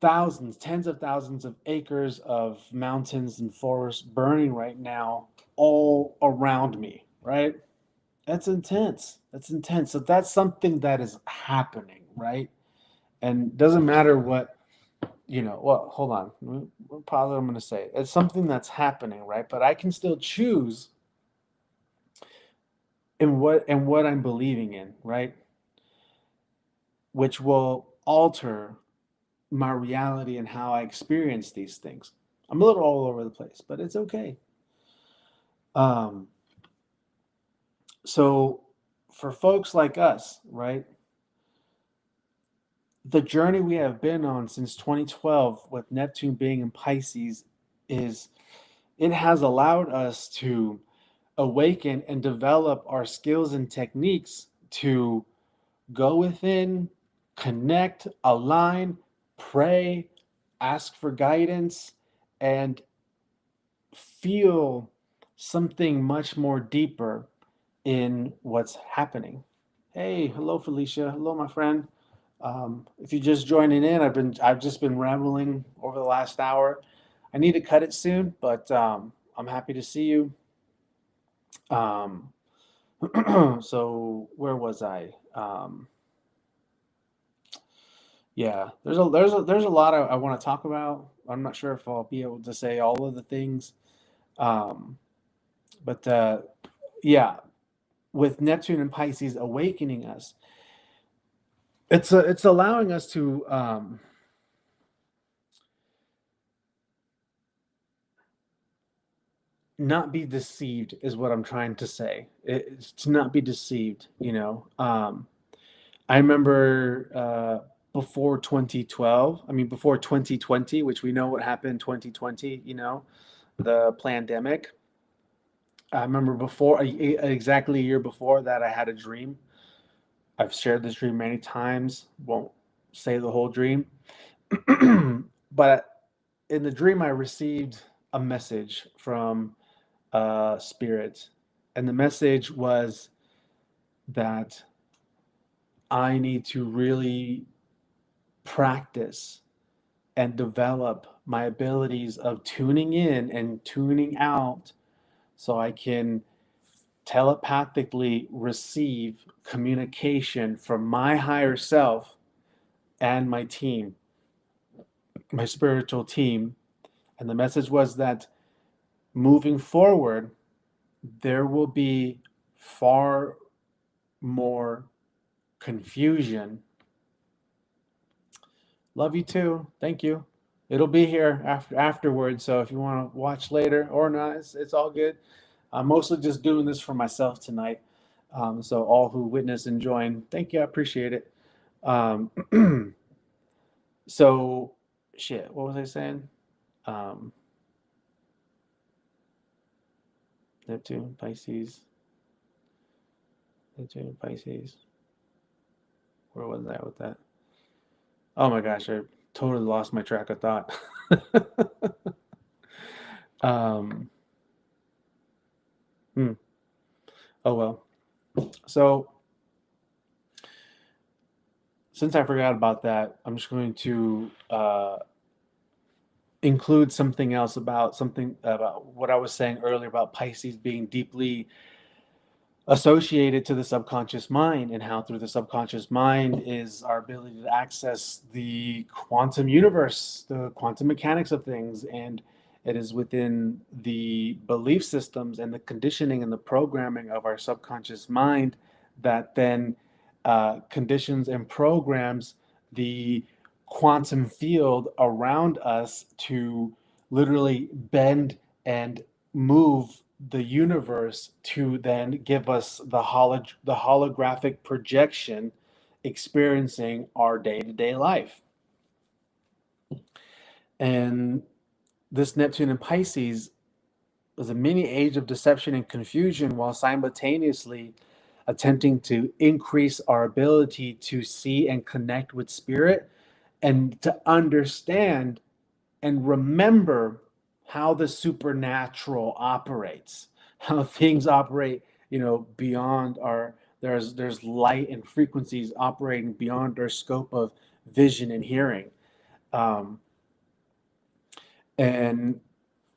thousands, tens of thousands of acres of mountains and forests burning right now all around me, right? That's intense. That's intense. So that's something that is happening, right? And doesn't matter what, well, hold on. What positive I'm going to say. It's something that's happening, right? But I can still choose in what I'm believing in, right? Which will alter my reality and how I experience these things. I'm a little all over the place, but it's okay. Um, so for folks like us, right? The journey we have been on since 2012 with Neptune being in Pisces is it has allowed us to awaken and develop our skills and techniques to go within, connect, align, pray, ask for guidance, and feel something much more deeper in what's happening. Hey, hello Felicia. Hello, my friend. If you're just joining in, I've just been rambling over the last hour. I need to cut it soon, but I'm happy to see you. Um, so where was I? Yeah, there's a lot I want to talk about. I'm not sure if I'll be able to say all of the things. Um, but yeah, with Neptune and Pisces awakening us, it's allowing us to not be deceived is what I'm trying to say. It's to not be deceived, I remember before 2012, I mean before 2020, which we know what happened in 2020, the pandemic. I remember before exactly a year before that I had a dream. I've shared this dream many times, won't say the whole dream. But in the dream I received a message from spirit, and the message was that I need to really practice and develop my abilities of tuning in and tuning out so I can telepathically receive communication from my higher self and my team, my spiritual team. And the message was that moving forward, there will be far more confusion. Love you too. Thank you. It'll be here afterwards. So if you want to watch later or not, it's all good. I'm mostly just doing this for myself tonight. So all who witness and join, thank you. I appreciate it. Um, so shit. What was I saying? Um, Neptune, Pisces, Neptune, Pisces. Where was I with that? Oh my gosh, I totally lost my track of thought. um, hmm. Oh well. So since I forgot about that, I'm just going to include something about what I was saying earlier about Pisces being deeply associated to the subconscious mind, and how through the subconscious mind is our ability to access the quantum universe, the quantum mechanics of things. And it is within the belief systems and the conditioning and the programming of our subconscious mind that then conditions and programs the quantum field around us to literally bend and move the universe to then give us the holographic projection experiencing our day-to-day life. And this Neptune in Pisces was a mini age of deception and confusion while simultaneously attempting to increase our ability to see and connect with spirit and to understand and remember how the supernatural operates, how things operate, beyond our there's light and frequencies operating beyond our scope of vision and hearing. Um, and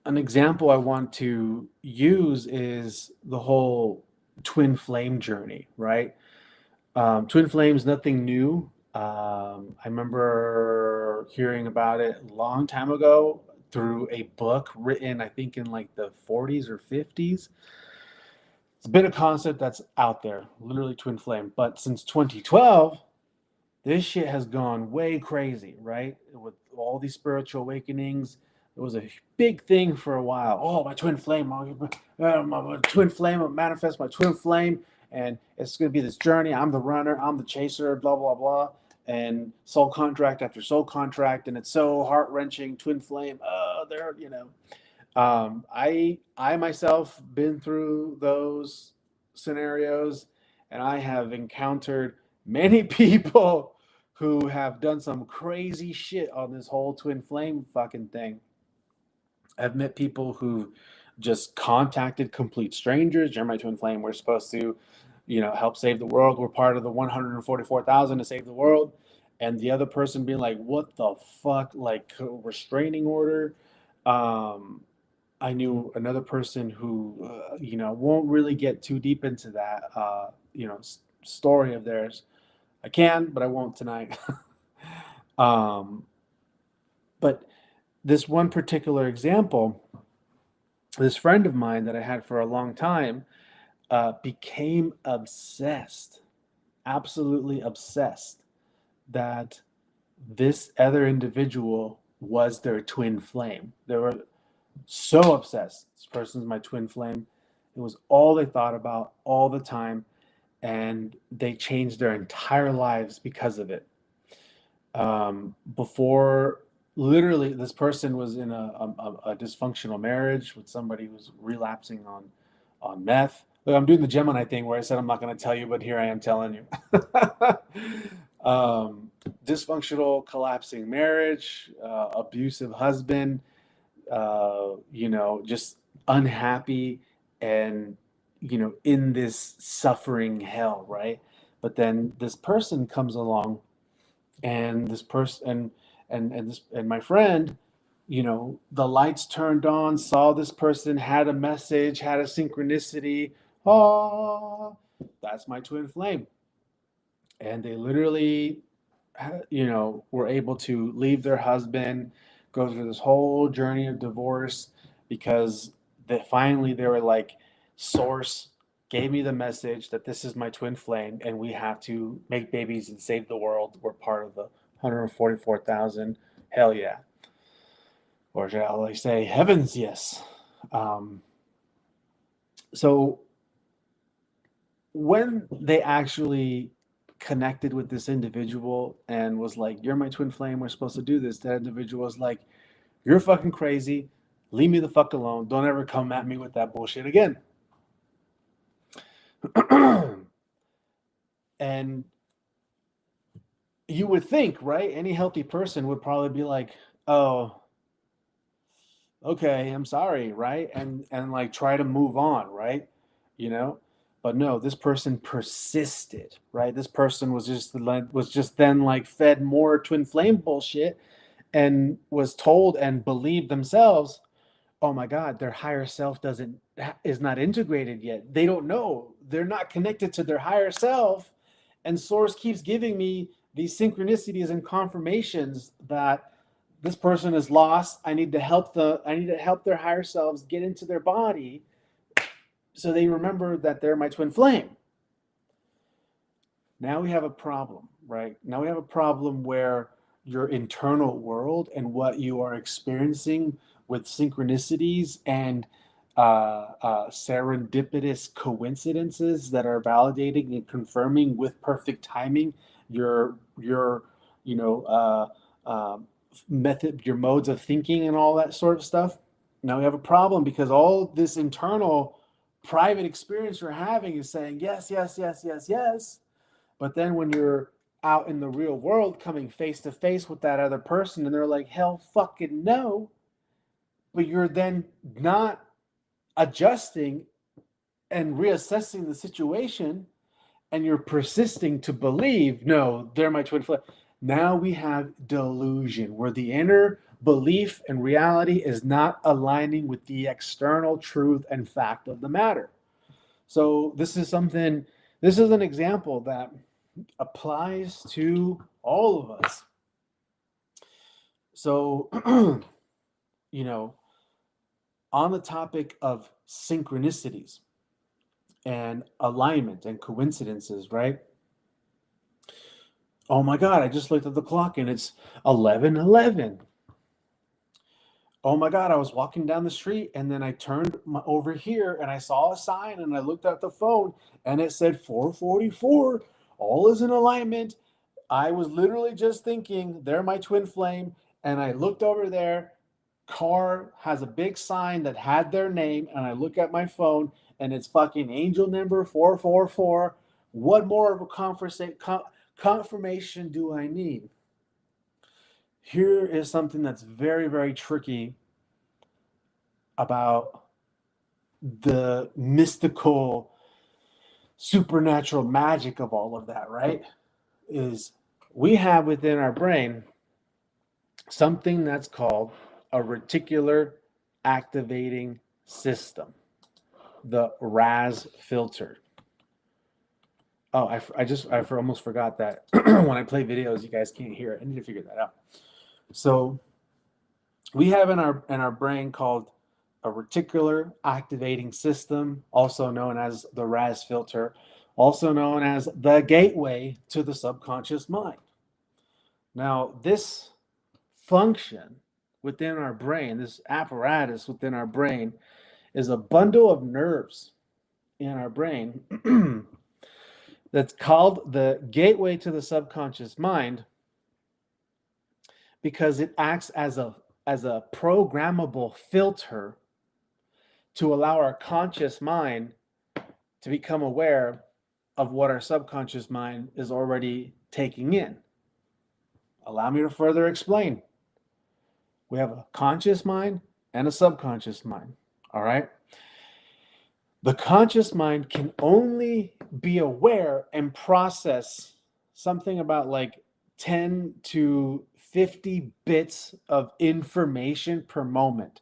an example I want to use is the whole twin flame journey, right? Twin flames, nothing new. I remember hearing about it a long time ago through a book written, I think, in like the 40s or 50s. It's been a concept that's out there, literally twin flame. But since 2012, this shit has gone way crazy, right? With all these spiritual awakenings, it was a big thing for a while. Oh, my twin flame, my twin flame, I'll manifest my twin flame, and it's going to be this journey. I'm the runner, I'm the chaser, blah, blah, blah. And soul contract after soul contract, and it's so heart wrenching. Twin flame, I myself been through those scenarios, and I have encountered many people who have done some crazy shit on this whole twin flame fucking thing. I've met people who just contacted complete strangers. You're my twin flame. We're supposed to, help save the world. We're part of the 144,000 to save the world. And the other person being like, what the fuck? Like, restraining order. Um, I knew another person who, won't really get too deep into that, story of theirs. I can, but I won't tonight. um, but this one particular example, this friend of mine that I had for a long time became obsessed, absolutely obsessed, that this other individual was their twin flame. They were so obsessed. This person's my twin flame. It was all they thought about all the time, and they changed their entire lives because of it. Before, literally, this person was in a dysfunctional marriage with somebody who was relapsing on meth. Look, I'm doing the Gemini thing where I said I'm not going to tell you, but here I am telling you. um, Dysfunctional, collapsing marriage, abusive husband, just unhappy and, in this suffering hell, right? But then this person comes along, and this person and my friend, the lights turned on, saw this person, had a message, had a synchronicity. Oh, that's my twin flame. And they literally, were able to leave their husband, go through this whole journey of divorce, because finally they were like, source gave me the message that this is my twin flame and we have to make babies and save the world. We're part of the 144,000. Hell yeah. Or shall I say, heavens yes. Um, so when they actually connected with this individual and was like, you're my twin flame, we're supposed to do this, that individual was like, you're fucking crazy, leave me the fuck alone, don't ever come at me with that bullshit again. And you would think, right, any healthy person would probably be like, oh, okay, I'm sorry, right? And like try to move on, right? You know? But no, this person persisted, right? This person was just then like fed more twin flame bullshit and was told and believed themselves, oh my God, their higher self is not integrated yet. They don't know. They're not connected to their higher self. And source keeps giving me these synchronicities and confirmations that this person is lost. I need to help their higher selves get into their body so they remember that they're my twin flame. Now we have a problem, right? Now we have a problem where your internal world and what you are experiencing with synchronicities and serendipitous coincidences that are validating and confirming with perfect timing your you know method, your modes of thinking, and all that sort of stuff. Now we have a problem because all this internal private experience you're having is saying yes, yes, yes, yes, yes. But then when you're out in the real world coming face to face with that other person and they're like, hell fucking no, but you're then not adjusting and reassessing the situation and you're persisting to believe, no, they're my twin flame. Now we have delusion where the inner belief and reality is not aligning with the external truth and fact of the matter. So this is an example that applies to all of us. So, you know, on the topic of synchronicities and alignment and coincidences, right? Oh my God, I just looked at the clock and it's 11:11. Oh my God, I was walking down the street and then I turned over here and I saw a sign and I looked at the phone and it said 4:44. All is in alignment. I was literally just thinking, they're my twin flame. And I looked over there. Car has a big sign that had their name. And I look at my phone and it's fucking angel number 444. What more of a confirmation do I need? Here is something that's very, very tricky about the mystical, supernatural magic of all of that, right? Is we have within our brain something that's called a reticular activating system, the RAS filter. Oh, I almost forgot that. When I play videos, you guys can't hear it. I need to figure that out. So we have in our brain called a reticular activating system, also known as the RAS filter, also known as the gateway to the subconscious mind. Now, this function within our brain, this apparatus within our brain, is a bundle of nerves in our brain that's called the gateway to the subconscious mind because it acts as a programmable filter to allow our conscious mind to become aware of what our subconscious mind is already taking in. Allow me to further explain. We have a conscious mind and a subconscious mind. All right. The conscious mind can only be aware and process something about like 10 to 50 bits of information per moment.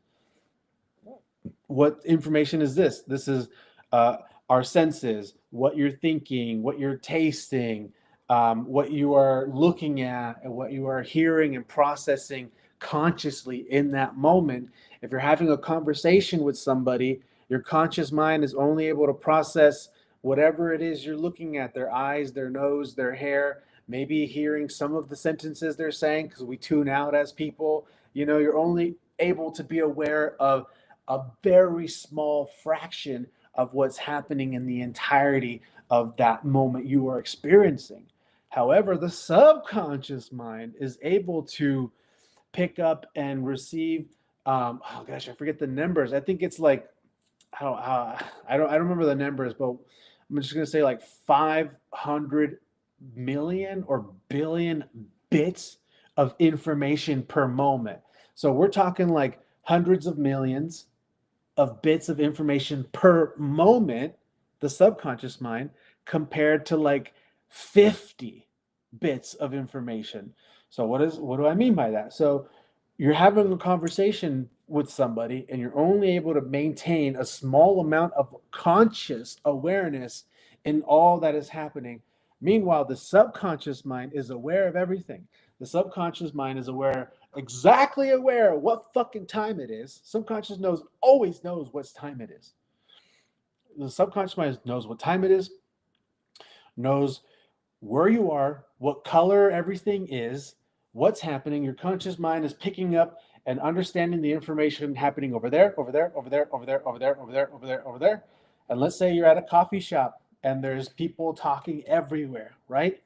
What information is this? This is our senses, what you're thinking, what you're tasting, what you are looking at, and what you are hearing and processing consciously in that moment. If you're having a conversation with somebody, your conscious mind is only able to process whatever it is you're looking at, their eyes, their nose, their hair, maybe hearing some of the sentences they're saying because we tune out as people. You know, you're only able to be aware of a very small fraction of what's happening in the entirety of that moment you are experiencing. However, the subconscious mind is able to pick up and receive. Oh gosh, I forget the numbers. I think it's like I don't remember the numbers, but I'm just gonna say like 500 million or billion bits of information per moment. So we're talking like hundreds of millions of bits of information per moment, the subconscious mind, compared to like 50 bits of information. So what do I mean by that? So you're having a conversation with somebody and you're only able to maintain a small amount of conscious awareness in all that is happening. Meanwhile, the subconscious mind is aware of everything. The subconscious mind is exactly aware of what fucking time it is. Subconscious always knows what time it is. The subconscious mind knows what time it is, knows where you are, what color everything is, what's happening. Your conscious mind is picking up and understanding the information happening over there, over there, over there, over there, over there, over there, over there, over there. And let's say you're at a coffee shop and there's people talking everywhere, right?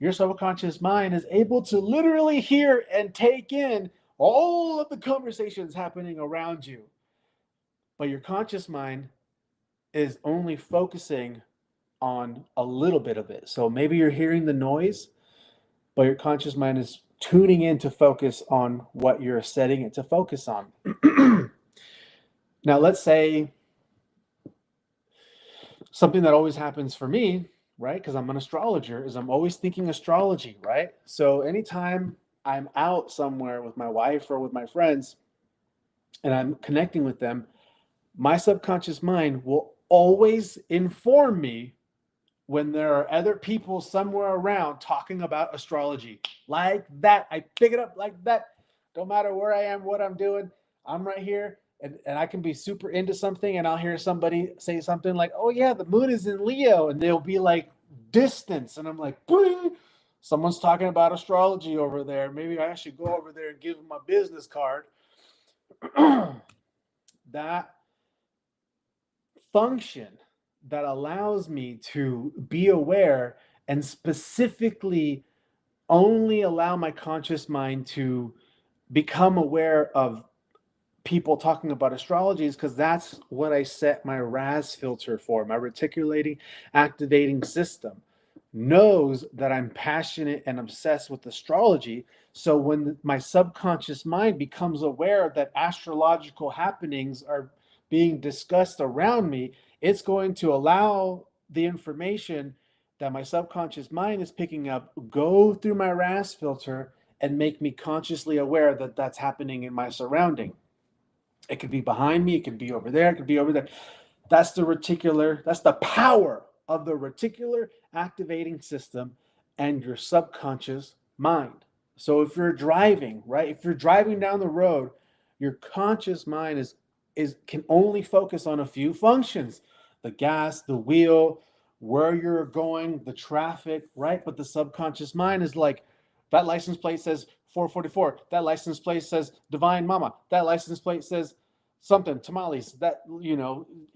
Your subconscious mind is able to literally hear and take in all of the conversations happening around you. But your conscious mind is only focusing on a little bit of it. So maybe you're hearing the noise, but your conscious mind is tuning in to focus on what you're setting it to focus on. Now, let's say something that always happens for me, right? Because I'm an astrologer, is I'm always thinking astrology, right? So anytime I'm out somewhere with my wife or with my friends and I'm connecting with them, my subconscious mind will always inform me when there are other people somewhere around talking about astrology. Like that. I pick it up like that. Don't matter where I am, what I'm doing. I'm right here. And I can be super into something and I'll hear somebody say something like, oh yeah, the moon is in Leo. And they'll be like distance. And I'm like, boing, someone's talking about astrology over there. Maybe I should go over there and give them my business card. That function that allows me to be aware and specifically only allow my conscious mind to become aware of people talking about astrology is because that's what I set my RAS filter for. My reticulating activating system knows that I'm passionate and obsessed with astrology. So when my subconscious mind becomes aware that astrological happenings are being discussed around me, it's going to allow the information that my subconscious mind is picking up go through my RAS filter and make me consciously aware that that's happening in my surrounding. It could be behind me, it could be over there, it could be over there. That's the power of the reticular activating system and your subconscious mind. So if you're driving, right? If you're driving down the road, your conscious mind is can only focus on a few functions: the gas, the wheel, where you're going, the traffic, right? But the subconscious mind is like, that license plate says 444. That license plate says Divine Mama. That license plate says something tamales. That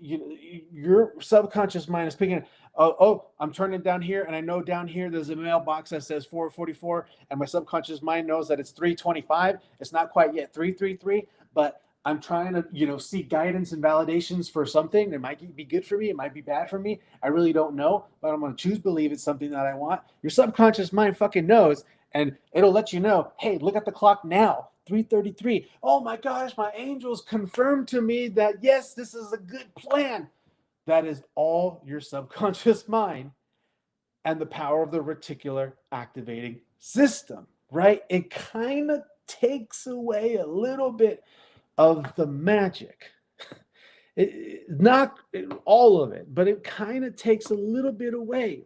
your subconscious mind is picking. Oh, I'm turning down here, and I know down here there's a mailbox that says 444, and my subconscious mind knows that it's 325. It's not quite yet 333, but I'm trying to seek guidance and validations for something. It might be good for me. It might be bad for me. I really don't know, but I'm going to choose believe it's something that I want. Your subconscious mind fucking knows, and it'll let you know, hey, look at the clock now, 3:33. Oh my gosh, my angels confirmed to me that yes, this is a good plan. That is all your subconscious mind and the power of the reticular activating system, right? It kind of takes away a little bit of the magic. Not all of it, but it kind of takes a little bit away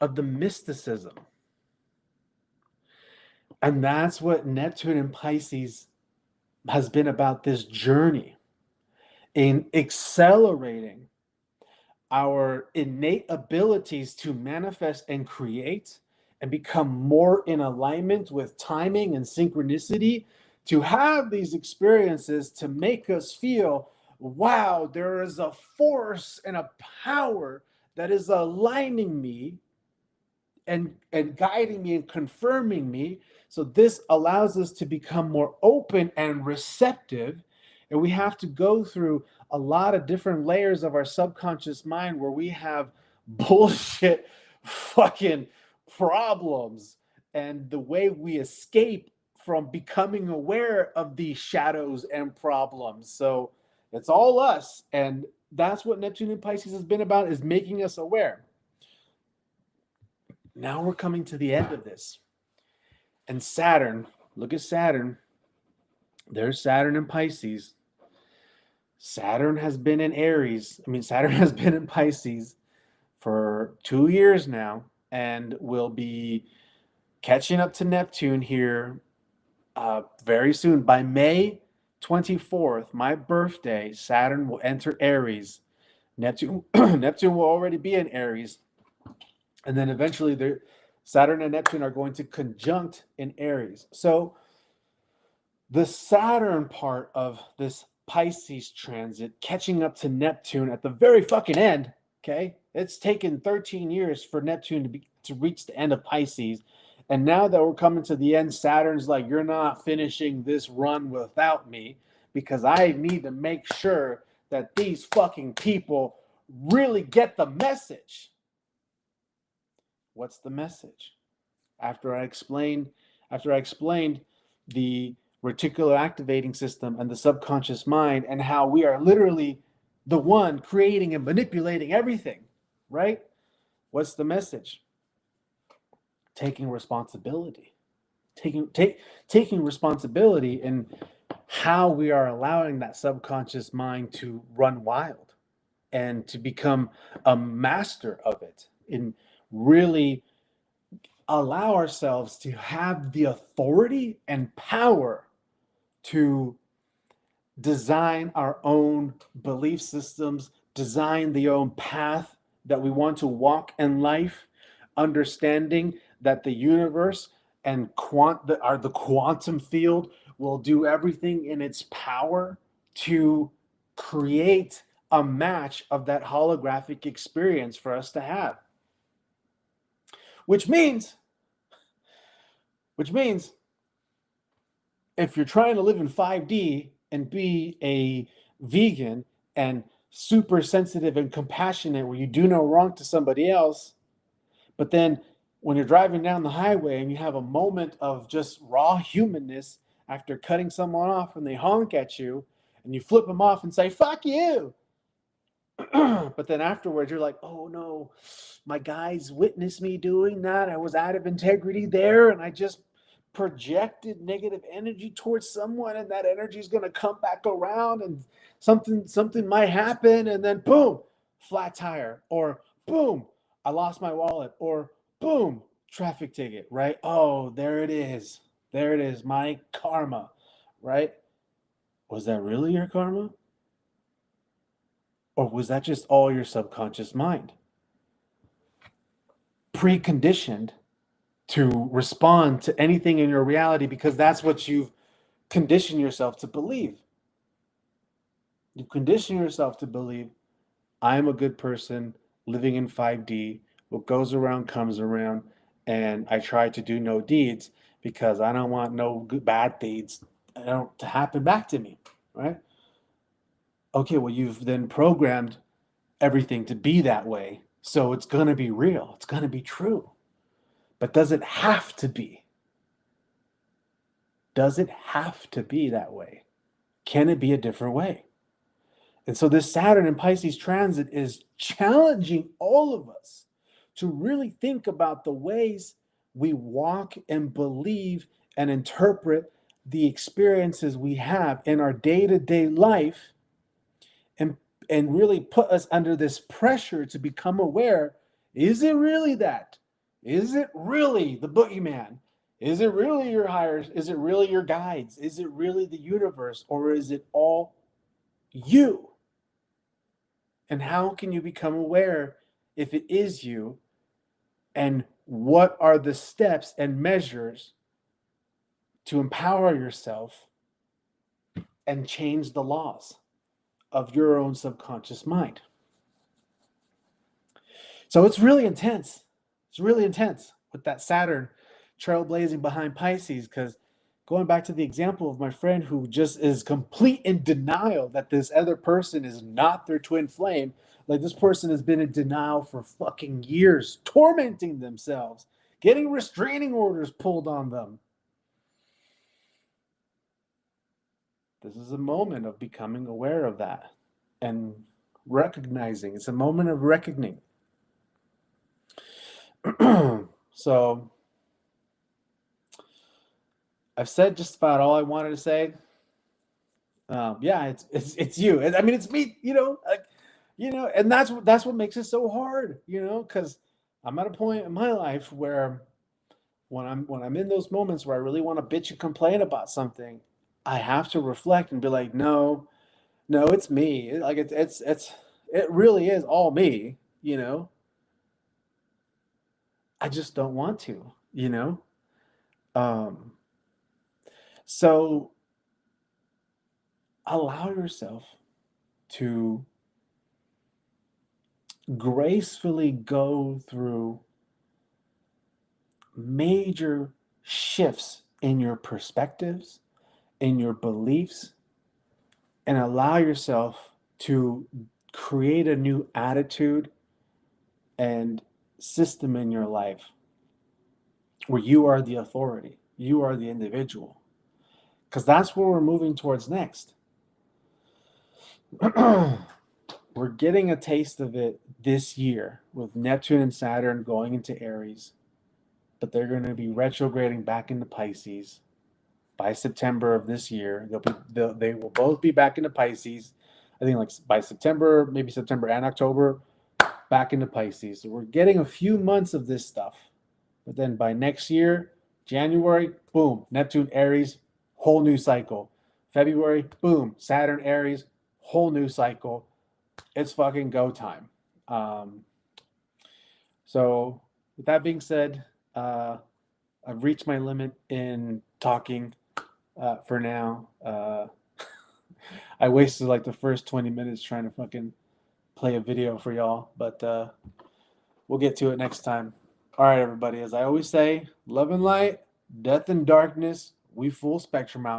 of the mysticism. And that's what Neptune and Pisces has been about, this journey in accelerating our innate abilities to manifest and create and become more in alignment with timing and synchronicity, to have these experiences to make us feel, wow, there is a force and a power that is aligning me and guiding me and confirming me. So this allows us to become more open and receptive. And we have to go through a lot of different layers of our subconscious mind where we have bullshit fucking problems, and the way we escape from becoming aware of these shadows and problems. So it's all us. And that's what Neptune and Pisces has been about, is making us aware. Now we're coming to the end of this. And Saturn, look at Saturn. There's Saturn in Pisces. Saturn has been in Aries. Saturn has been in Pisces for 2 years now and will be catching up to Neptune here very soon. By May 24th, my birthday, Saturn will enter Aries. Neptune will already be in Aries. And then eventually Saturn and Neptune are going to conjunct in Aries. So the Saturn part of this Pisces transit catching up to Neptune at the very fucking end, okay? It's taken 13 years for Neptune to reach the end of Pisces. And now that we're coming to the end, Saturn's like, you're not finishing this run without me because I need to make sure that these fucking people really get the message. What's the message? After I explained the reticular activating system and the subconscious mind and how we are literally the one creating and manipulating everything, right? What's the message? Taking responsibility. Taking responsibility in how we are allowing that subconscious mind to run wild and to become a master of it, and really allow ourselves to have the authority and power to design our own belief systems, design the own path that we want to walk in life, understanding that the universe and the quantum field will do everything in its power to create a match of that holographic experience for us to have. Which means if you're trying to live in 5D and be a vegan and super sensitive and compassionate where you do no wrong to somebody else, but then when you're driving down the highway and you have a moment of just raw humanness after cutting someone off and they honk at you and you flip them off and say, fuck you. But then afterwards you're like, oh no, my guys witnessed me doing that. I was out of integrity there and I just projected negative energy towards someone, and that energy is going to come back around and something might happen, and then boom, flat tire, or boom, I lost my wallet, or boom, traffic ticket, right? Oh, there it is, my karma, right? Was that really your karma, or was that just all your subconscious mind preconditioned to respond to anything in your reality because that's what you've conditioned yourself to believe? You condition yourself to believe, I'm a good person living in 5D. What goes around comes around, and I try to do no deeds because I don't want no good, bad deeds to happen back to me, right? Okay, well, you've then programmed everything to be that way, so it's going to be real. It's going to be true. But does it have to be? Does it have to be that way? Can it be a different way? And so this Saturn and Pisces transit is challenging all of us to really think about the ways we walk and believe and interpret the experiences we have in our day-to-day life, and really put us under this pressure to become aware. Is it really that? Is it really the boogeyman? Is it really your higher? Is it really your guides? Is it really the universe? Or is it all you? And how can you become aware if it is you? And what are the steps and measures to empower yourself and change the laws of your own subconscious mind? So it's really intense. It's really intense with that Saturn trailblazing behind Pisces, because going back to the example of my friend who just is complete in denial that this other person is not their twin flame. Like, this person has been in denial for fucking years, tormenting themselves, getting restraining orders pulled on them. This is a moment of becoming aware of that and recognizing. It's a moment of reckoning. So I've said just about all I wanted to say. Yeah, it's you. I mean, it's me. And that's what makes it so hard. Because I'm at a point in my life where when I'm in those moments where I really want to bitch and complain about something, I have to reflect and be like, no, it's me. It really is all me. I just don't want to, you know? Um, so allow yourself to gracefully go through major shifts in your perspectives, in your beliefs, and allow yourself to create a new attitude and system in your life where you are the authority, you are the individual, because that's where we're moving towards next. We're getting a taste of it this year with Neptune and Saturn going into Aries, but they're going to be retrograding back into Pisces by September of this year. They will both be back into Pisces. I think like by September, maybe September and October, back into Pisces. So we're getting a few months of this stuff. But then by next year, January, boom, Neptune Aries, whole new cycle. February, boom, Saturn Aries, whole new cycle. It's fucking go time. Um, so with that being said, I've reached my limit in talking for now. I wasted like the first 20 minutes trying to fucking play a video for y'all, but we'll get to it next time. All right, everybody. As I always say, love and light, death and darkness, we full spectrum out